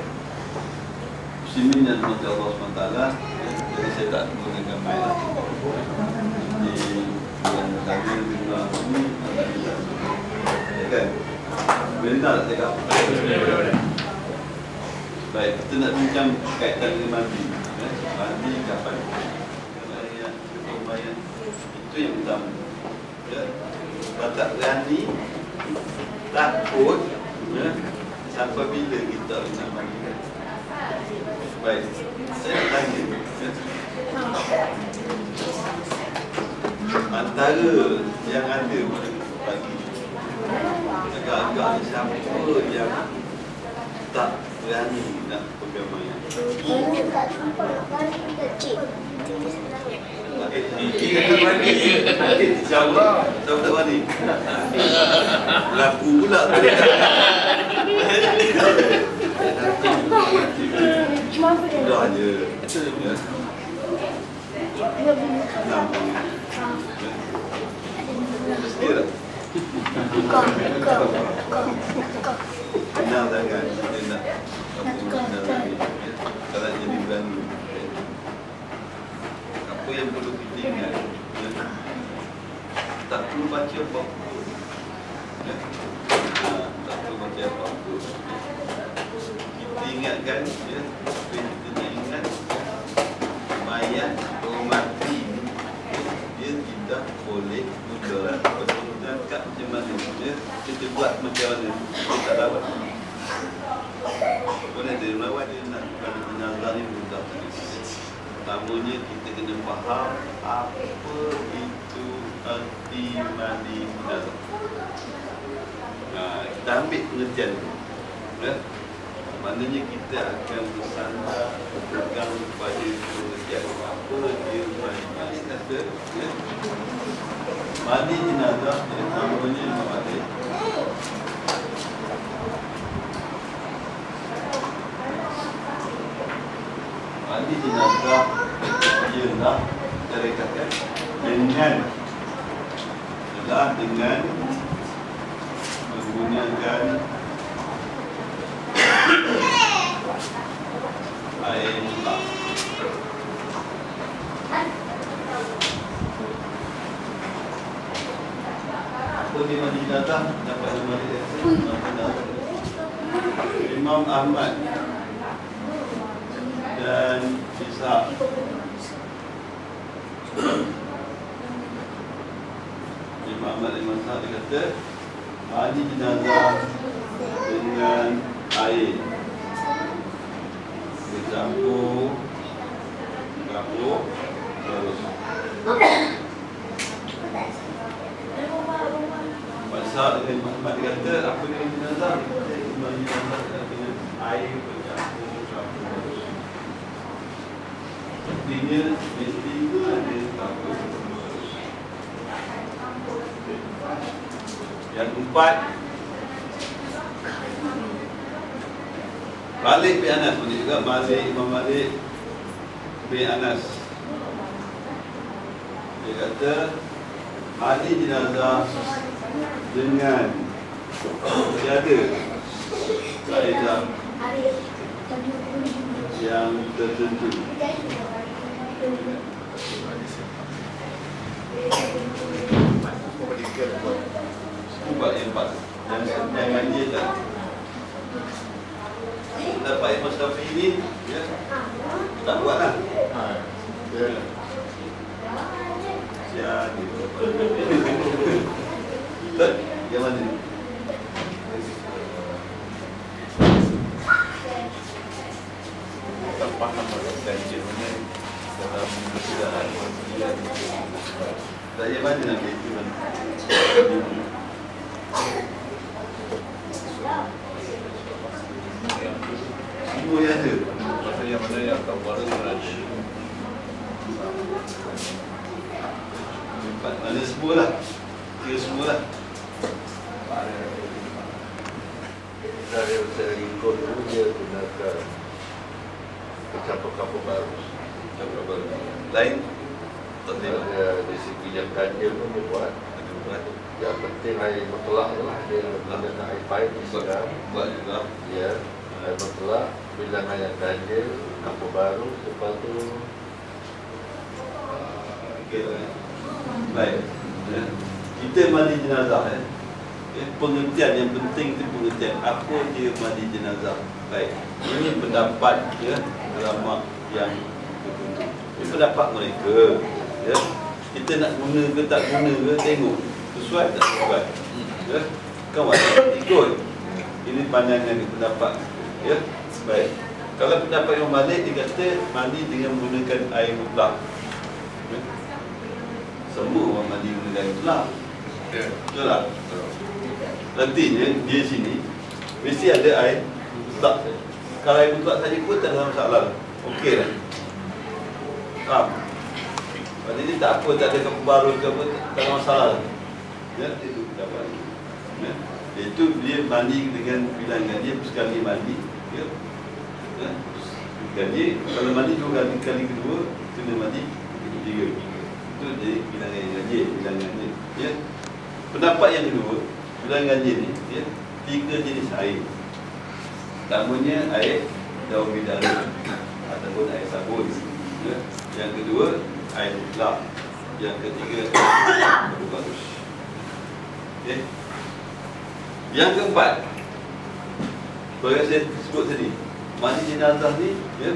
Speaker 3: Muslimin yang dirahmati Allah SWT, jadi saya tak menggunakan gambar di bulan pertama di bulan ini kan? Boleh tak cakap? Baik, kita nak bincang kaitan dengan mandi. Mandi kapan? Itu yang utama. Batak berani, takut, sampai bila kita nak mandi? Baik, saya nak tanya, antara yang ada pada pagi, agak-agak siapa yang tak berani nak pegang mayat?
Speaker 5: Ini tak sempat kecil.
Speaker 3: Dia kata berani. Siapa tak berani? Laku pula. Dah je. Mesti tak? Kenal sangat. Kalau jadi berani, apa yang perlu kita ingat, tak perlu baca apa-apa, tak perlu baca apa-apa. Kita ingatkan, kita nak ingat mayat orang mati dia tidak boleh mudarat. Betul-betul kat macam mana kita buat macam mana, kita tak dapat. Boleh dia melawat, dia nak pada jenazah ni mudah. Pertamanya kita kena faham apa itu arti mandi jenazah. Kita ambil pengertian tu, maknanya kita akan bersandar pegang kepada pengertian apa dia mandi. Kata mandi jenazah namanya Imam Ali. Mandi jenazah ialah kita katakan dengan menggunakan air mutlak. Apa dia mandi jenazah? Dapat mandi Imam Ahmad dan Ishaq Imam Ahmad dan Ishaq dia kata mandi jenazah dengan air dicampur terus Ishaq dengan Imam Ahmad dia kata apa dia jenazah? Mandi jenazah dengan air bercampur terus. Artinya mesti ada campur. Yang keempat, Malik bin Anas pun juga Imam Malik bin Anas. Dia kata mandi jenazah dengan tiada kaedah yang tertentu. Ubah yang empat dan jangan dia dapat Imam Syafi'i ni ya, tak buat lah yang mana ni?
Speaker 4: Tak faham ganjil mana dalam persidangan.
Speaker 3: Tak yang mana nak ganjil mana? Semua yang ada.
Speaker 4: Masa yang mana yang tak baru berada.
Speaker 3: Mana semua lah. Kira semua lah.
Speaker 2: Saya ikut tu dia gunakan campur-campur baru.
Speaker 3: Campur baru. Lain tak
Speaker 2: Ada di segi yang ganjil pun dia buat. Yang penting air mutlak lah. Dia gunakan air pahit disiram.
Speaker 3: Buat juga.
Speaker 2: Ya, air mutlak. Bilangan yang ganjil, campur baru. Lepas tu
Speaker 3: okey. Baik. Ya. Kita mandi jenazah ya. Pengertian yang penting itu pengertian apa dia mandi jenazah. Baik. Ini pendapat ya ulama yang tertentu. Ini pendapat mereka. Ya. Kita nak guna ke tak guna ke tengok sesuai tak sesuai. Ya. Kawan ikut. Ini pandangan ni pendapat. Ya. Baik. Kalau pendapat Imam Malik dia kata mandi dengan menggunakan air mutlak. Ya. Semua orang mandi guna air mutlak.
Speaker 4: Ya.
Speaker 3: Betul tak? Artinya dia sini mesti ada air mutlak. Kalau air mutlak saja pun tak ada masalah. Okey lah. Faham? Maksudnya tak apa, tak ada campur baru ke apa, tak ada masalah. Ya, itu pendapat. Ya. Itu dia mandi dengan bilangan dia sekali mandi. Ya. Ya. Kali kalau mandi 2 kali, kali kedua kena mandi 3. Itu jadi bilangan dia. Ya. Pendapat yang kedua, bilangan dia ni, ya, 3 jenis air. Pertamanya air daun bidara ataupun air sabun. Ya. Yang kedua air mutlak. Yang ketiga air bagus. Okay. Yang keempat, seperti saya sebut tadi, mandi jenazah ni ya,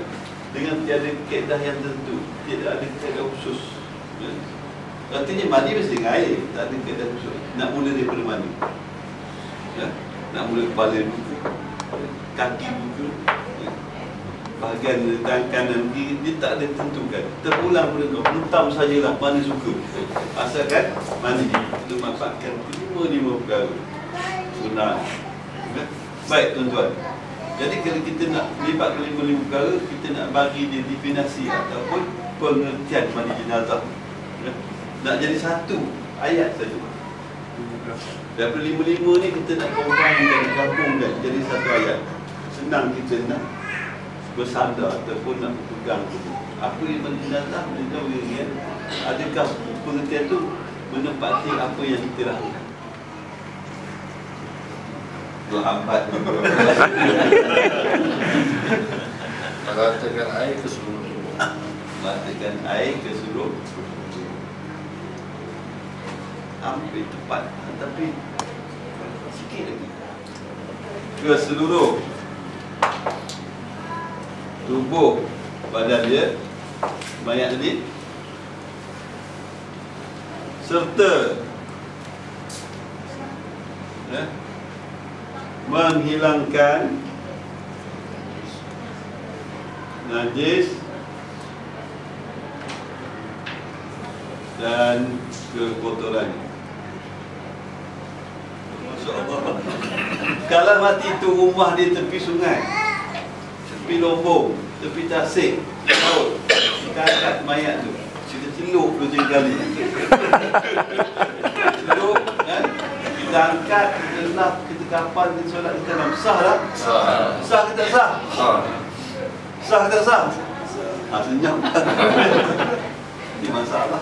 Speaker 3: dengan tiada kaedah yang tertentu, tidak ada kaedah khusus. Ya. Artinya mandi mesti dengan air, tak ada kaedah khusus. Nak mula daripada mana? Ya. Nak mula kepala dulu, kaki dulu, ya. Bahagian tangan kanan kiri, dia tak ada tentukan. Terulang pada kau, hentam sajalah mana suka. Asalkan mandi, itu maksudkan 5 perkara. Sunnah. Ya. Baik tuan-tuan. Jadi kalau kita nak libat 5 perkara, kita nak bagi dia definisi ataupun pengertian mandi jenazah. Ya. Nak jadi satu ayat saja. Daripada 5 ni kita nak combine, gabungkan jadi satu ayat. Senang kita nak bersandar ataupun nak pegang tubuh. Apa yang menjenazah menjauh yang adakah pengertian tu menempati apa yang kita lakukan? Dua hambat.
Speaker 2: Meratakan air ke seluruh tubuh.
Speaker 3: Meratakan air ke seluruh tubuh. Hampir tepat, tapi sikit lagi. Ke seluruh tubuh badan dia, mayat tadi, serta menghilangkan najis dan kekotoran. Masya-Allah. Kalau mati tu rumah di tepi sungai, tepi lombong, tepi tasik, laut, kita angkat mayat tu, kita celup 2-3 kali. Celup, kan? Kita angkat, kita lap, kita kapal, kita solat, kita dalam. Sah tak?
Speaker 2: Sah.
Speaker 3: Sah ke tak sah?
Speaker 2: Sah.
Speaker 3: Sah ke tak sah? Senyap. Ini masalah.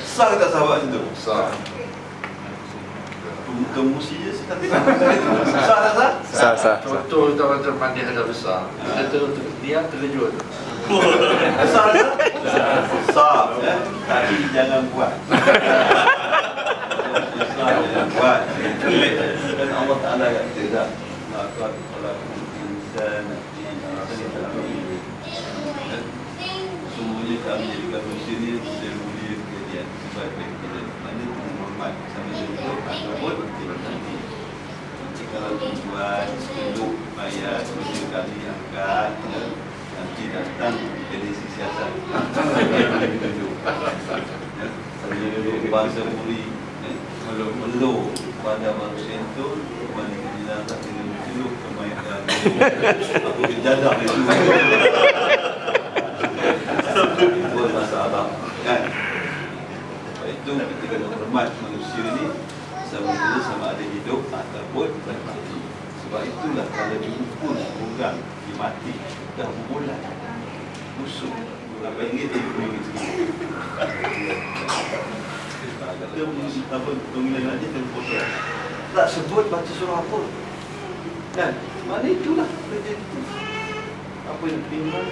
Speaker 3: Sah ke tak sah buat macam tu?
Speaker 2: Sah.
Speaker 3: Kemusi je sekali. Sah tak sah?
Speaker 6: Sah.
Speaker 2: Contoh kita macam mandi hadap besar. Kita dia terkejut.
Speaker 3: Sah tak? Sah. Tapi jangan buat. Sah jangan buat. Dan Allah Ta'ala kata tak. Laqad khalaqnal insana semuanya kami jadikan manusia ni semulia kejadian sebab kita mana hormat sama hidup ataupun nanti. Kalau tujuan hidup mayat 7 kali angkat, nanti datang jadi siasat. Saya duduk bahasa Muri, meluk pada manusia itu kembali ke jenazah dengan menceluk ke mayat aku kejadah itu. Buat masalah, kan? Sebab itu kita kena hormat manusia ni sama ada hidup ataupun mati. Sebab itulah kalau diukur orang mati dah berbulan busuk berapa ringgit sikit. Dia apa pemilihan aja tempoh tak sebut baca surah apa, kan? Mana itulah kerja kita. Apa yang tinggal,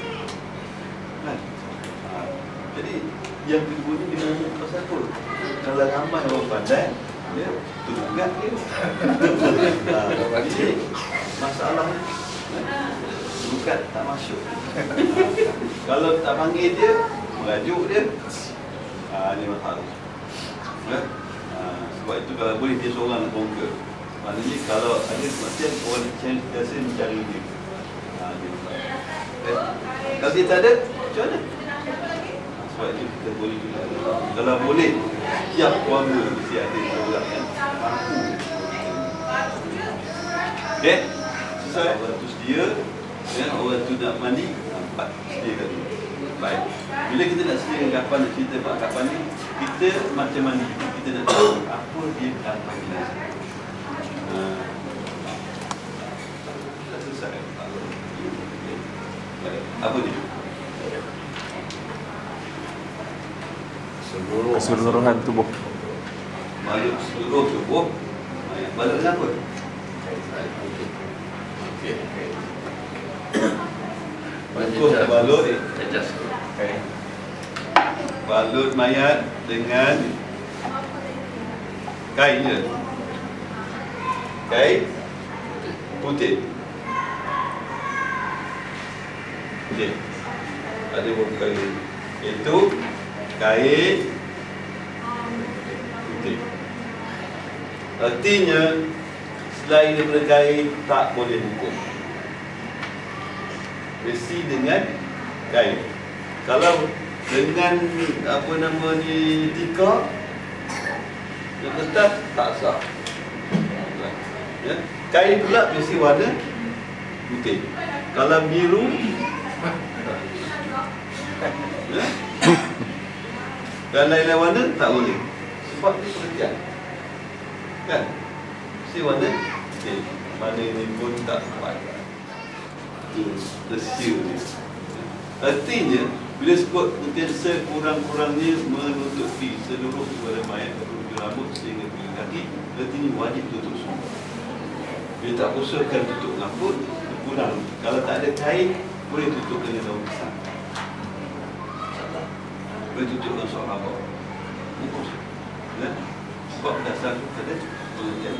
Speaker 3: kan? Jadi yang kedua ni dia ngomong pasal apa? Kalau ramai orang pandai, dia tugas dia. Jadi masalah tugas tak masuk. Kalau tak panggil dia, merajuk dia, ni masalah. Sebab itu kalau boleh dia seorang nak conquer. Maknanya kalau ada macam orang biasa mencari dia. Kalau dia tak ada, macam mana? Sebab itu kita boleh juga. Kalau boleh, setiap keluarga mesti ada seorang yang mampu. Okay? Susah orang tu sedia, orang tu nak mandi, nampak sediakan tu. Baik. Bila kita nak sediakan kapan, nak cerita pak kapan ni, kita macam mandi, kita nak tahu apa dia kapan ni. Dah selesai. Baik. Apa dia?
Speaker 6: Keseluruhan tubuh.
Speaker 3: Makhluk seluruh tubuh. Balut apa? Okey. Balut. Balut mayat dengan kain je. Kain putih. Putih. Ada berapa kain? Itu kain putih. Artinya selain daripada kain tak boleh hukum. Mesti dengan kain. Kalau dengan apa nama ni tikar yang kertas tak sah. Ya? Kain pula mesti warna putih. Kalau biru ya? Dan lain-lain warna tak boleh. sifat ni pengertian. Kan? Mesti warna putih. Mana ni pun tak kuat. Tersiu ni. Artinya, bila sebut mungkin sekurang-kurangnya menutupi seluruh suara mayat dari rambut sehingga ke kaki, artinya wajib tutup semua. Bila tak usahakan tutup rambut, kurang. Kalau tak ada kain, boleh tutup dengan daun pisang. Boleh tutup dengan soal rambut. Bungkus. Ya? Sebab dasar tu ada pengertian.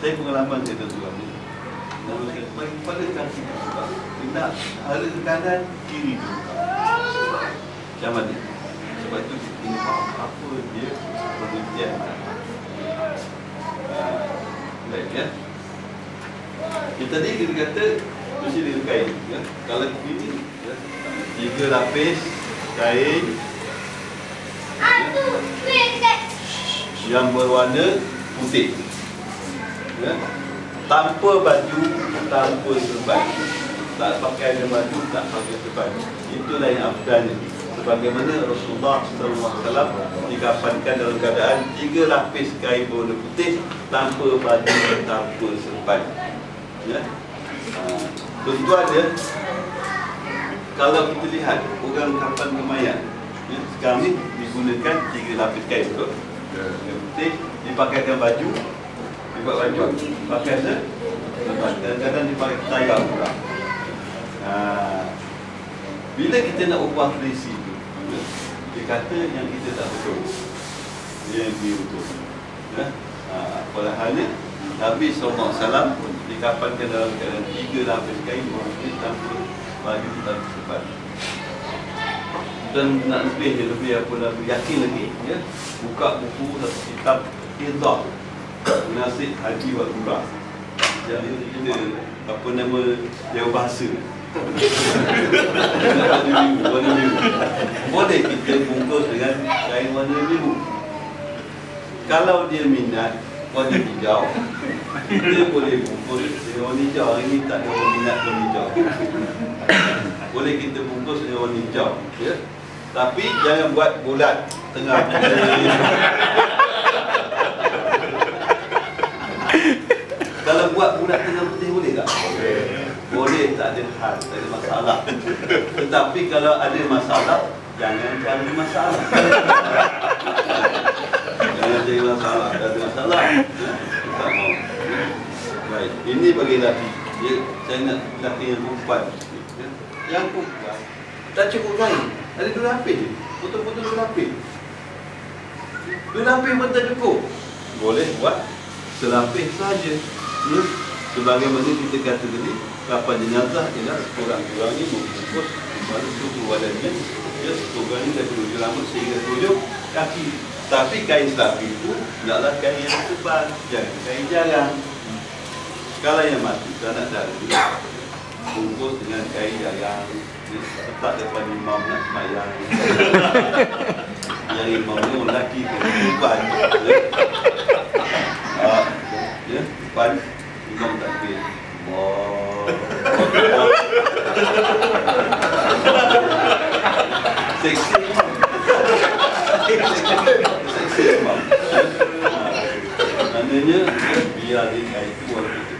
Speaker 3: Saya pengalaman saya tuan-tuan ni. Bagi kepala kaki buka. Nak hala ke kanan, kiri buka. Macam mana? Sebab itu kita kena faham apa dia pengertian. Baik ya. Yang tadi kita kata mesti dengan kain ya. Kalau ini ya, 3 lapis kain yang berwarna putih ya. Tanpa baju, tanpa serban. Tak pakai ada baju, tak pakai serban. Itulah yang afdal. Sebagaimana Rasulullah SAW dikafankan dalam keadaan 3 lapis kain berwarna putih tanpa baju, tanpa serban. Ya. Tuan-tuan ya, kalau kita lihat orang kafan kemayat ya, sekarang ni digunakan 3 lapis kain betul? Yang putih, dipakaikan baju, dibuat baju, pakai kadang-kadang dipakai tayar pula. Bila kita nak ubah tradisi tu, dia kata yang kita tak betul, yang dia betul ya. Pada halnya Nabi SAW dikafankan dalam keadaan 3 lapis kain mungkin tanpa baju, tanpa serban. Dan nak lebih apa lebih yakin lagi ya, buka buku satu kitab Idah Nasib Haji wal Umrah yang kita apa nama dia bahasa warna biru. Boleh kita bungkus dengan kain warna biru. Kalau dia minat warna hijau, kita boleh bungkus dengan warna hijau. Hari ni tak ada orang minat warna hijau. Boleh kita bungkus dengan warna hijau ya? Tapi jangan buat bulat tengah. Kalau buat bulat tengah putih boleh tak? Boleh, tak ada hal, tak ada masalah. Tetapi kalau ada masalah, jangan cari masalah. Jangan cari masalah, tak ada masalah. Tak mau. Baik, ini bagi lelaki. Saya nak lelaki yang perempuan. Yang perempuan tak cukup kain. Ada 2 lapis je. Putus-putus 2 lapis. 2 lapis pun tak cukup. Boleh buat selapis saja. Ya. Sebagaimana kita kata tadi, kafan jenazah ialah sekurang-kurangnya membungkus kepala tubuh badannya. Ya, sekurang-kurangnya dari ujung rambut sehingga ujung kaki. Tapi kain selapis itu tidaklah kain yang tebal. Jangan kain jarang. Kalau yang mati, tak ada bungkus dengan kain jarang. Letak depan imam nak semayang. Yang imam ni orang lelaki ke depan ya, depan imam takbir. Seksi imam. Seksi imam. Maknanya biar dia kain tu walaupun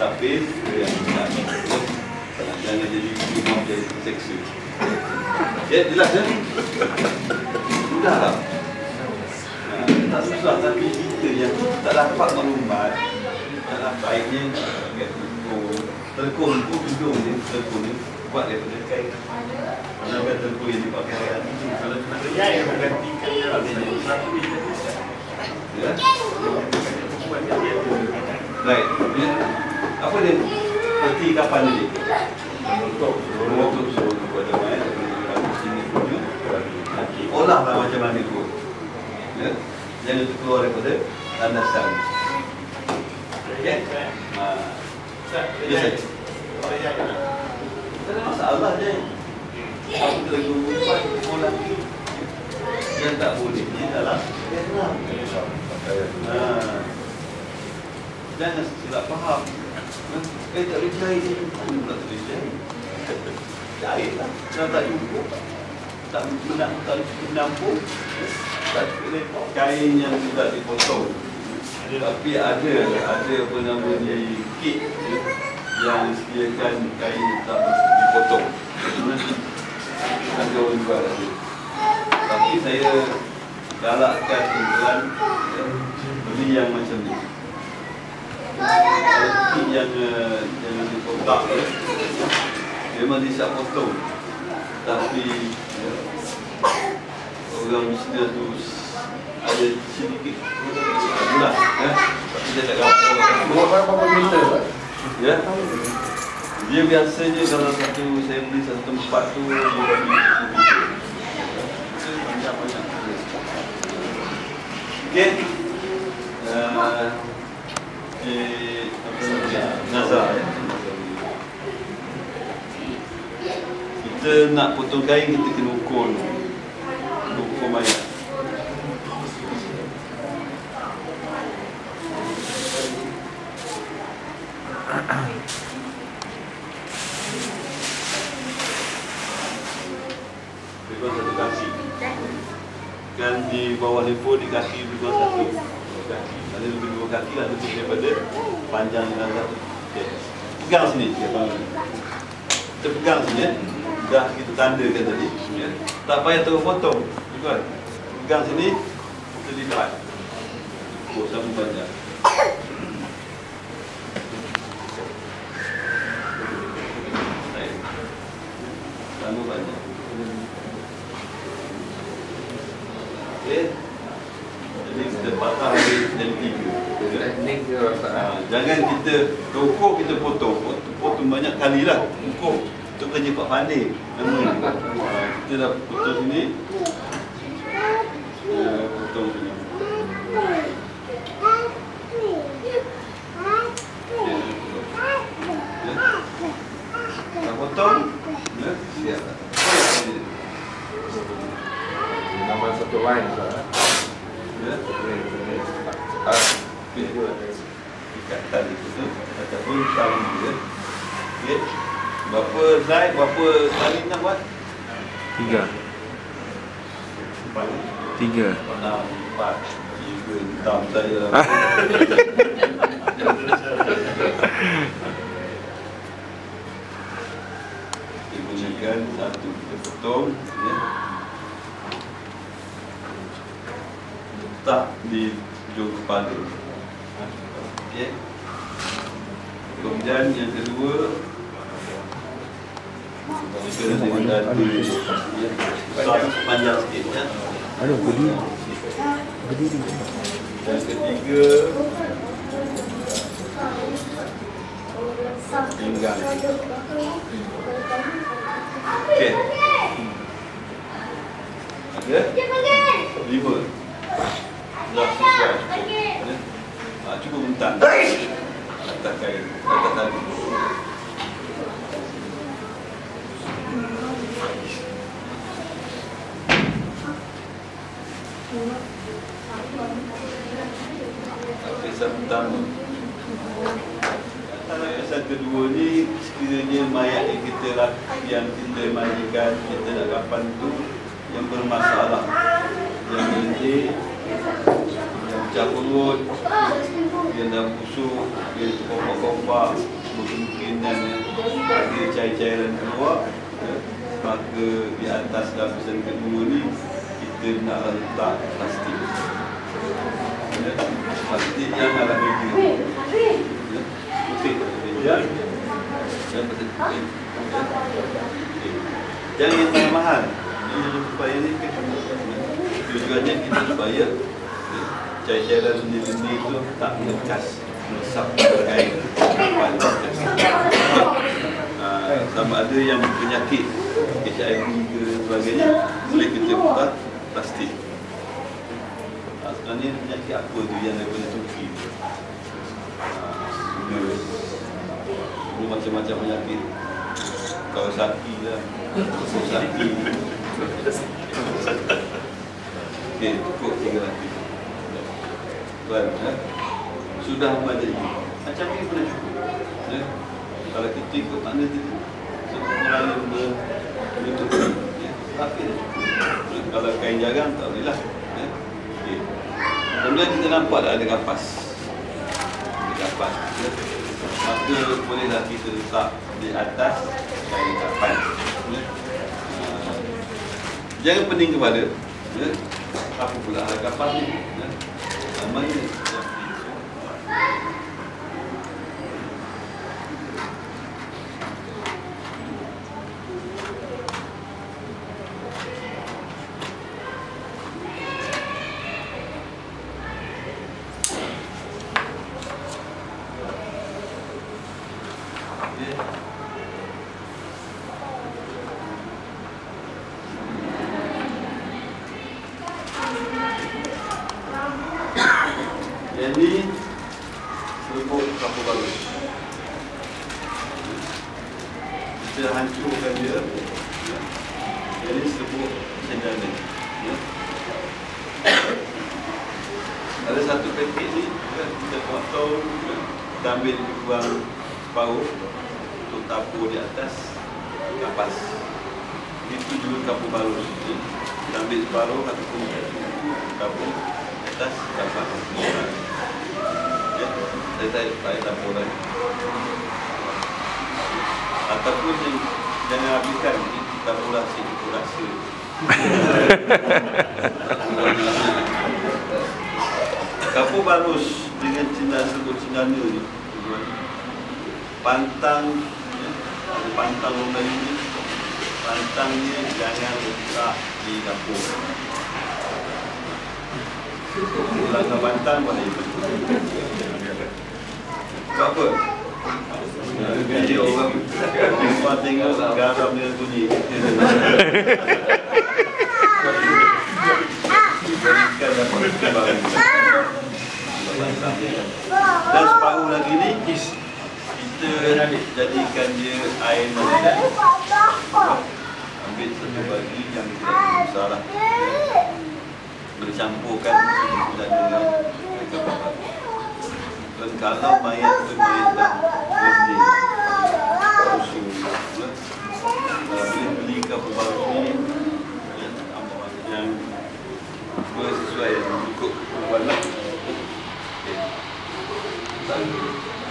Speaker 3: lapis yang jangan jadi imam jadi seksi. Ya, jelas ya? Sudah tak? Tak susah, tapi kita yang tak dapat maklumat, tak dapat baiknya pakai telekung tu hidung ni, telekung ni buat daripada kain. Mana kan telekung yang dipakai hari ini, kalau nak kerja yang menggantikan satu bisa. Ya? Baik, ya? Apa dia? Peti kapan ni? Untuk suruh kepada mayat sini tuju. Olahlah macam mana tu. Ya? Jangan keluar daripada landasan. Okey? Ya, tak ada masalah je. Apa kita buat lelaki yang tak boleh ni adalah jangan silap faham. Tak boleh jahit ni, tak boleh jahit. Jahit lah, kalau tak cukup, tak menampung. kain yang tidak dipotong. Tapi ada apa namanya kit yang disediakan kain tak dipotong. Ada orang jual ada. Tapi saya galakkan tuan beli yang macam ni. Kit yang dikotak memang dia siap potong. Tapi orang bisnes tu ada sedikit itulah tapi saya tak kata
Speaker 2: berapa meter Pak?
Speaker 3: ya. Dia biasanya kalau saya beli satu tempat tu dia bagi banyak-banyak. Okey. Nazar. Kita nak potong kain, kita kena ukur banyak. Lebih satu kaki. Kan di bawah lembu di kaki lebih satu kaki. Ada lebih dua kaki lah lebih daripada panjang dengan satu. Okay. Pegang sini. Kita pegang sini. Dah kita tandakan tadi. Tak payah terus potong. Tuan, pegang sini, kita lipat. Oh, sama banyak. Sama banyak. Okey. Jadi kita patah dari 3.
Speaker 2: Teknik dia rasa.
Speaker 3: Jangan kita ukur kita potong banyak kali lah. Ukur. Itu kerja Pak Fandi. Kita dah potong sini. Potong sini. Dah potong. Siap.
Speaker 2: Nama satu line Pak.
Speaker 3: Ya.
Speaker 2: Video
Speaker 3: Ikat tali itu ataupun tali dia. Okey. Berapa slide, berapa tali nak buat?
Speaker 6: 3. 3.
Speaker 3: 6, 4, 3, hitam saya. Kita gunakan satu, kita potong ya. Letak di hujung kepala. Okey. Kemudian yang kedua, kita dengan dadu panjang sikit ya.
Speaker 6: Aduh, berdiri.
Speaker 3: Yang ketiga, pinggang. Okey. Ada? 5. Dah sesuai. Cukup bentar. Atas kain, atas tali. Kisah pertama. Kisah kedua ni sekiranya mayat yang kita mandikan, kita nak kafan tu yang bermasalah, yang lendir, yang pecah perut, yang dah busuk, yang terkompak-kompak, berkemungkinan ada cairan keluar, maka di atas lapisan kedua ni kita nak letak plastik. Plastik yang ala meja. Putih meja. Dan putih. Jangan yang paling mahal. Ini supaya ni tujuannya kita supaya cairan lendir itu tak melekas, meresap berkain. Sama ada yang penyakit HIV ke sebagainya, boleh kita buat plastik. Sebenarnya penyakit apa tu yang daripada Turki? Macam-macam penyakit. Kawasaki lah, Kawasaki. Okey, cukup 3 lagi. Tuan, sudah memadai. Macam ni pun dah cukup. Kalau kita ikut makna tu, sebenarnya menutup. Tapi kalau kain jarang tak boleh lah. Kemudian kita nampak ada kapas. Kapas. Maka bolehlah kita letak di atas kain kapas. Jangan pening kepala. Apa pula kapas ni? Namanya jadi serbuk kapur bagus. Kita hancurkan dia. Jadi serbuk sendana. Ada satu paket ni kita potong, kita ambil buang separuh untuk tabur di atas kapas. Itu juga kapur bagus. Kita ambil separuh ataupun tabur di atas kapas. Saya tak tabur lagi. Ataupun jangan habiskan, kita pulasi itu rasa. Kapur bagus dengan serbuk cendana ni. Pantang, ada pantang orang Melayu ni. Pantangnya jangan letak di dapur. Langkah pantang boleh. Apa? Dia orang perempuan tengok garam dia bunyi. Berikan dapat kembali. Dan separuh lagi ni kita jadikan dia air mandi. Ambil satu bagi yang tidak salah. Bercampurkan dan dengan kapur. Dan kalau mayat itu mayat dah berhenti usul, beli kapur baru ni yang sesuai yang cukup warna.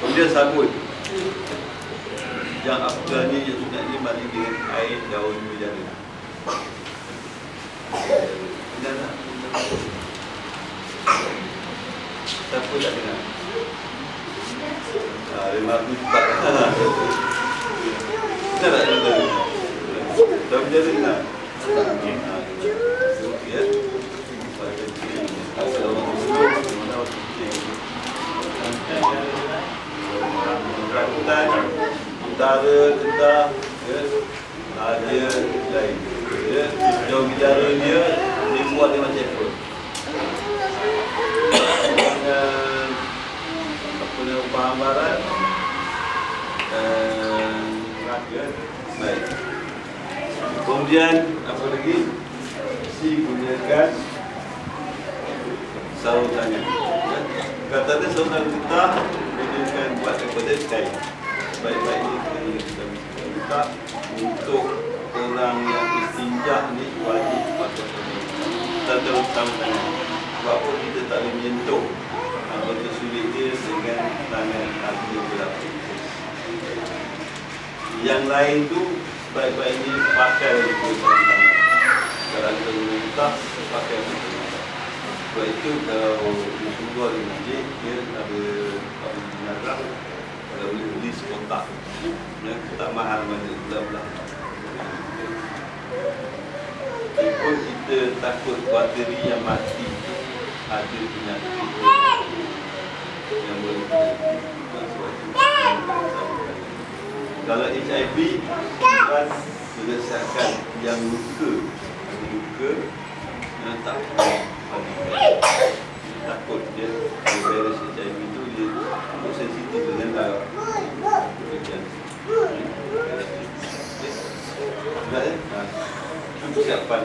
Speaker 3: Kemudian sabun. Yang afdal ni yang sebenarnya mandi dengan air daun bidara. Dengar tak? Siapa tak dengar? Memang aku cepat. Kita tak dengar. Daun bidara dengar? Ya. Rambutan, utara, Kedah, dia lain. Daun bidara dia buat dia macam apa? Apa nama Pahang Barat? Baik. Kemudian apa lagi? Gunakan sarung tangan. Kata dia sarung tangan kita gunakan buat daripada kain. Baik-baiknya kita minta untuk orang yang istinjak ni wajib pakai sarung tangan. Sebab apa kita tak boleh menyentuh anggota sulit dia dengan tangan kaki berlapis. Yang lain tu baik-baiknya pakai sarung tangan. Kalau kita minta pakai sarung tangan. Sebab itu kalau Rasulullah di masjid dia ada nazar kalau boleh beli sekotak. Tak mahal mana belah-belah. Meskipun kita takut bateri yang mati ada penyakit yang boleh kalau HIV kan berdasarkan yang luka yang tak takut dia virus HIV itu dia sensitif dengan darah. Itu persiapan.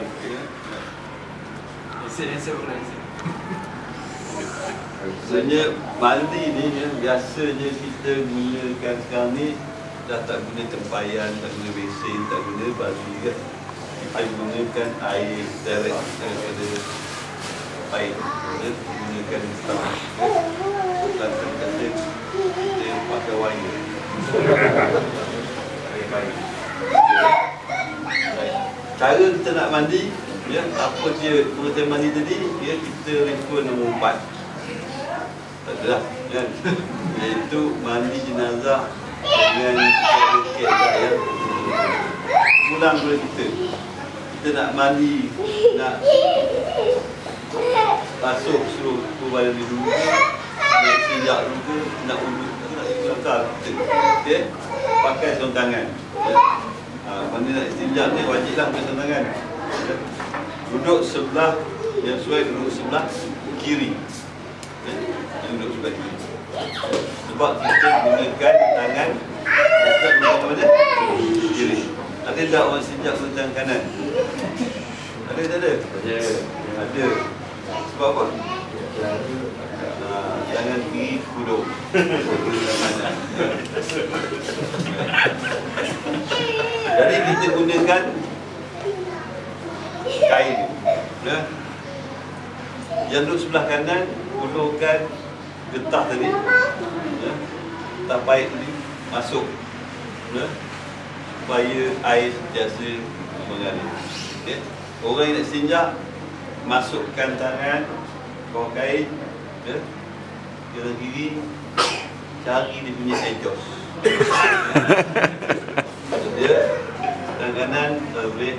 Speaker 3: Sebenarnya mandi ni biasanya kita gunakan sekarang ni dah tak guna tempayan, tak guna besin, tak guna baju kan. Kita gunakan air direct daripada baik. Menggunakan tangan. Dan kata kita pakai wire. Baik. Cara kita nak mandi, ya, apa dia pengertian mandi tadi, ya, kita refer nombor 4. Tak adalah, kan? Iaitu mandi jenazah dengan kaedah yang ulang dulu kita nak mandi, nak basuh seluruh tubuh badan dulu, nak sijak dulu ke, nak uduk, nak ikut kita, okay? Pakai sarung tangan, ya. Mandi nak sijak ni wajiblah pakai sarung tangan, ya. Duduk sebelah yang sesuai, duduk sebelah kiri, ya. Yang duduk sebelah kiri, sebab kita gunakan tangan mana? Kiri. Ada tak orang sijak guna tangan kanan? Ada tak ada? Ada. Sebab apa? Tangan kiri kuduk. Jadi kita gunakan kain, ya. Yang duduk sebelah kanan ulurkan getah tadi, ya. Getah paip tadi masuk, ya, supaya air sentiasa mengalir. Okay. Orang yang nak sinjak, masukkan tangan bawah kain, ya, kanan kiri, cari dia punya exhaust. Dia tangan kanan kalau boleh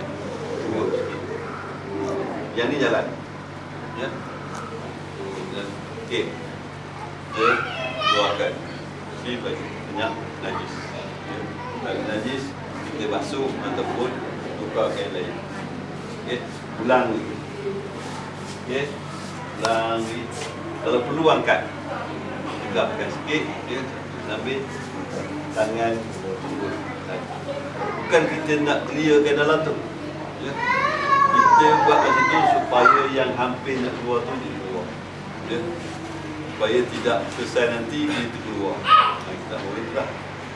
Speaker 3: turut sikit. Yang ni jalan, ya. Okey. Dia keluarkan si bagi banyak najis, ya. Bagi najis kita basuh ataupun tukar kain lain. Okey, ulang lagi. Okey, ulang lagi. Kalau perlu angkat, tegakkan sikit, ya, sambil tangan turun. Bukan kita nak clearkan dalam tu, ya. Kita buat kat situ supaya yang hampir nak keluar tu dia keluar, ya. Supaya tidak selesai nanti dia terkeluar. Kita boleh itulah,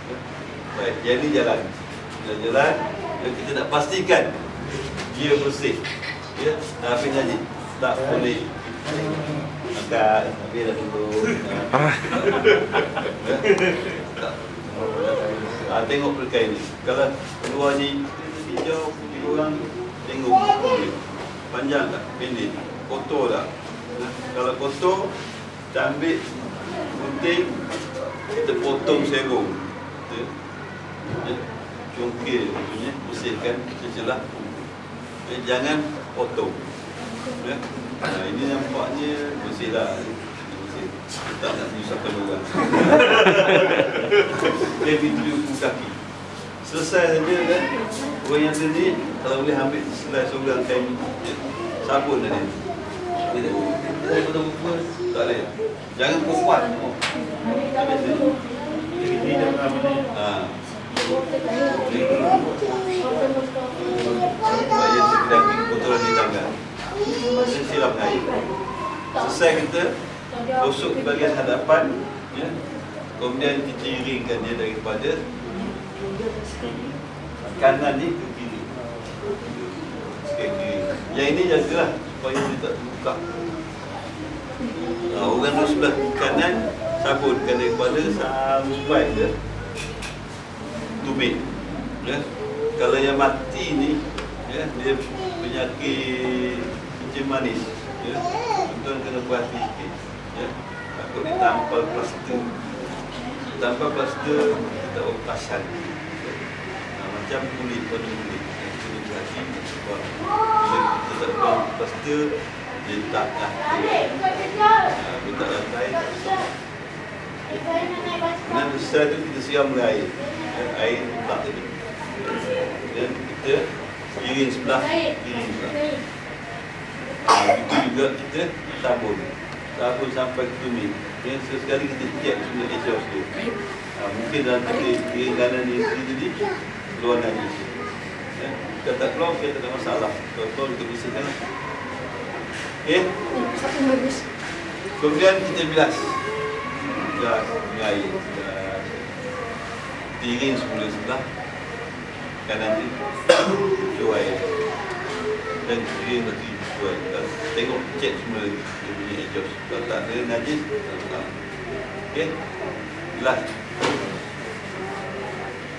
Speaker 3: ya. Baik, yang ni jalan. Jalan, dan kita nak pastikan dia bersih, ya. Dah habis ngaji, tak boleh angkat, habis dah duduk, ya. Tengok perkara ni. Kalau keluar ni hijau, putih orang, tengok panjang tak, pendek, kotor tak. Kalau kotor, kita ambil gunting, kita potong serong, ya. Congkir punya, bersihkan celah, ya. Jangan potong, ya. Ini nampaknya bersih lah, bersih. Tak nak menyusahkan orang. Dia video kaki selesai saja, kan. Orang yang tadi kalau boleh ambil selai seorang kain, ya, sabun tadi. Dia tak boleh. Jangan kuat. Ini dah apa ni? Saya sedang kotoran di tangan. Saya siram air. Selesai kita gosok di bahagian hadapan, ya. Kemudian kita iringkan dia daripada kanan ni ke kiri. Ke kiri. Yang ini jagalah supaya dia tak buka. Orang duduk sebelah kanan, sabunkan daripada sampai ke tumit, ya. Kalau yang mati ni, ya, dia penyakit kencing manis, ya. Tuan kena berhati sikit, ya. Takut ditampal plaster. Tanpa plaster kita opasan, ya. Macam kulit pada kulit, kena berhati sebab bila kita tak buang plaster dia tak lantai, letak lantai tak besar. Dan setelah itu kita siram air, ya, air letak tadi, dan kita iring sebelah, iring sebelah. Itu juga kita sabun sampai ke tumit, ya. Sesekali kita cek semua exhaust tu. Mungkin dalam iring kanan ni tadi keluar najis, ya. Kalau tak keluar kita tak ada masalah. Kalau keluar kita bersihkan. Okay. Kemudian kita bilas dengan air. Tiring semula sebelah kanan ni, cuci air dan tiring lagi sesuai. Tengok cek semua dia punya exhaust. Kalau tak ada najis, tak. Okey. Jelas.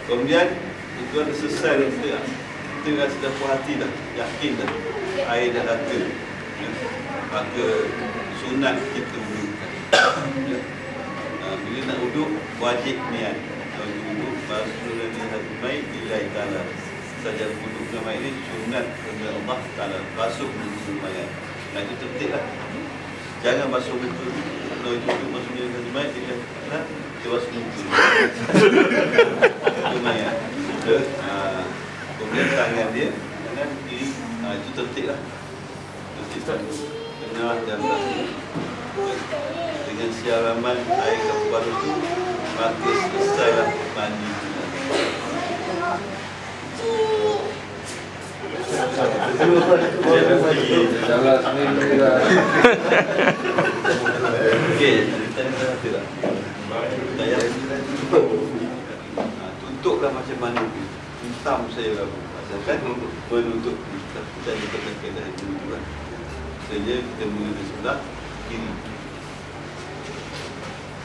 Speaker 3: Kemudian itu ada selesai dah kita rasa dah puas hati dah, yakin dah air dah datang. Ya. Maka sunat kita wudukkan. Ya. Bila nak wuduk wajib niat. Kalau wuduk Rasulullah Al-Mai ila ta'ala. Saja wuduk nama ini sunat kepada Allah Ta'ala. Basuh muka mayat. Nah itu tertib lah. Jangan basuh muka. Kalau itu wuduk Rasulullah Al-Mai ila ta'ala, dia basuh muka. Muka mayat. Kemudian tangan dia, tangan kiri, itu tertib lah. Tertib. Tengah dan belakang. Dengan siaraman air kaparu itu, maka selesailah mandi. Okey, kita tidak. Tutuplah macam mana. Hitam saya lah. Asalkan menutup kita dikatakan dari dulu. Saja kita mula di sebelah kiri.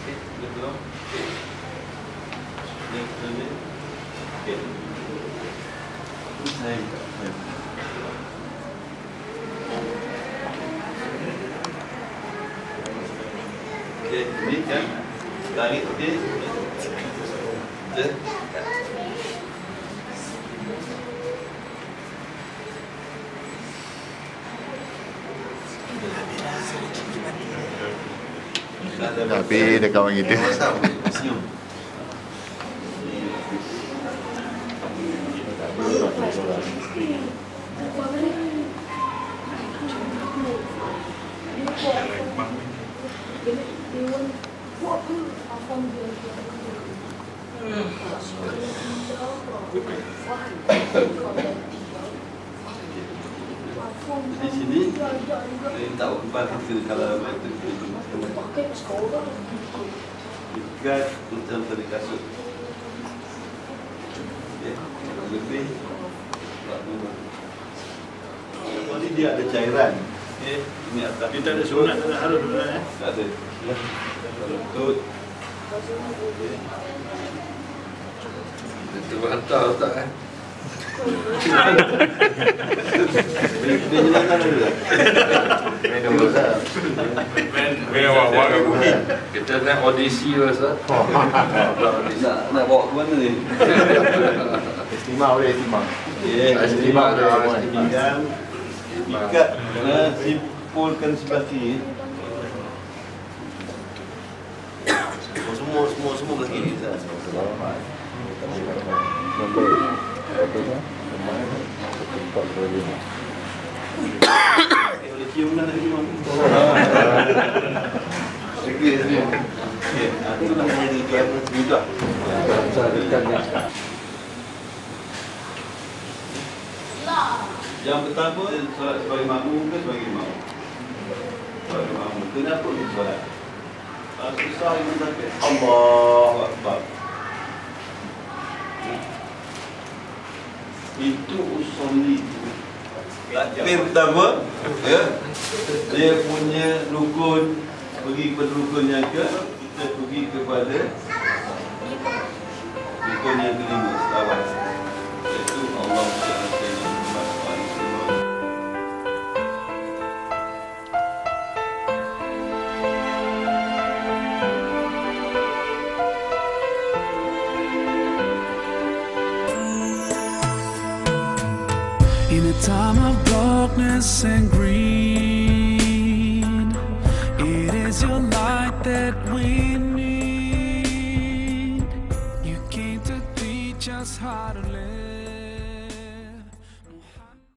Speaker 3: Okey, betul. Okey. Saya okey, ini kan tarik okey.
Speaker 7: Tapi dekat orang kita.
Speaker 3: Senyum. Di sini saya tak ubah kita kalau itu dekat macam tadi kasut. Okey, lebih ni dia ada cairan. Okey, ini atas.
Speaker 4: Dia tak ada sunat, tak ada harus eh.
Speaker 3: Tak ada. Lutut.
Speaker 2: Itu hantar tak kan?
Speaker 3: Dia jelaskan dulu tak?
Speaker 2: Kita nak audisi lah Ustaz.
Speaker 3: Nak bawa ke mana ni?
Speaker 7: Estimah boleh estimah.
Speaker 3: Estimah dah. Ikat, simpulkan sebelah kiri. Semua belah kiri. Boleh cium dah lagi mam. Okey, itu nak jadi tuan mudah. Yang pertama solat sebagai makmum ke sebagai imam? Sebagai makmum. Kenapa kita solat? Susah imam takbir. Allahu Akbar. Itu usolli. Takbir pertama, ya. Dia punya rukun, pergi kepada rukun yang ke, kita pergi kepada rukun yang kelima, selawat. Iaitu Allah SWT.
Speaker 1: In a time of darkness and greed, it is your light that we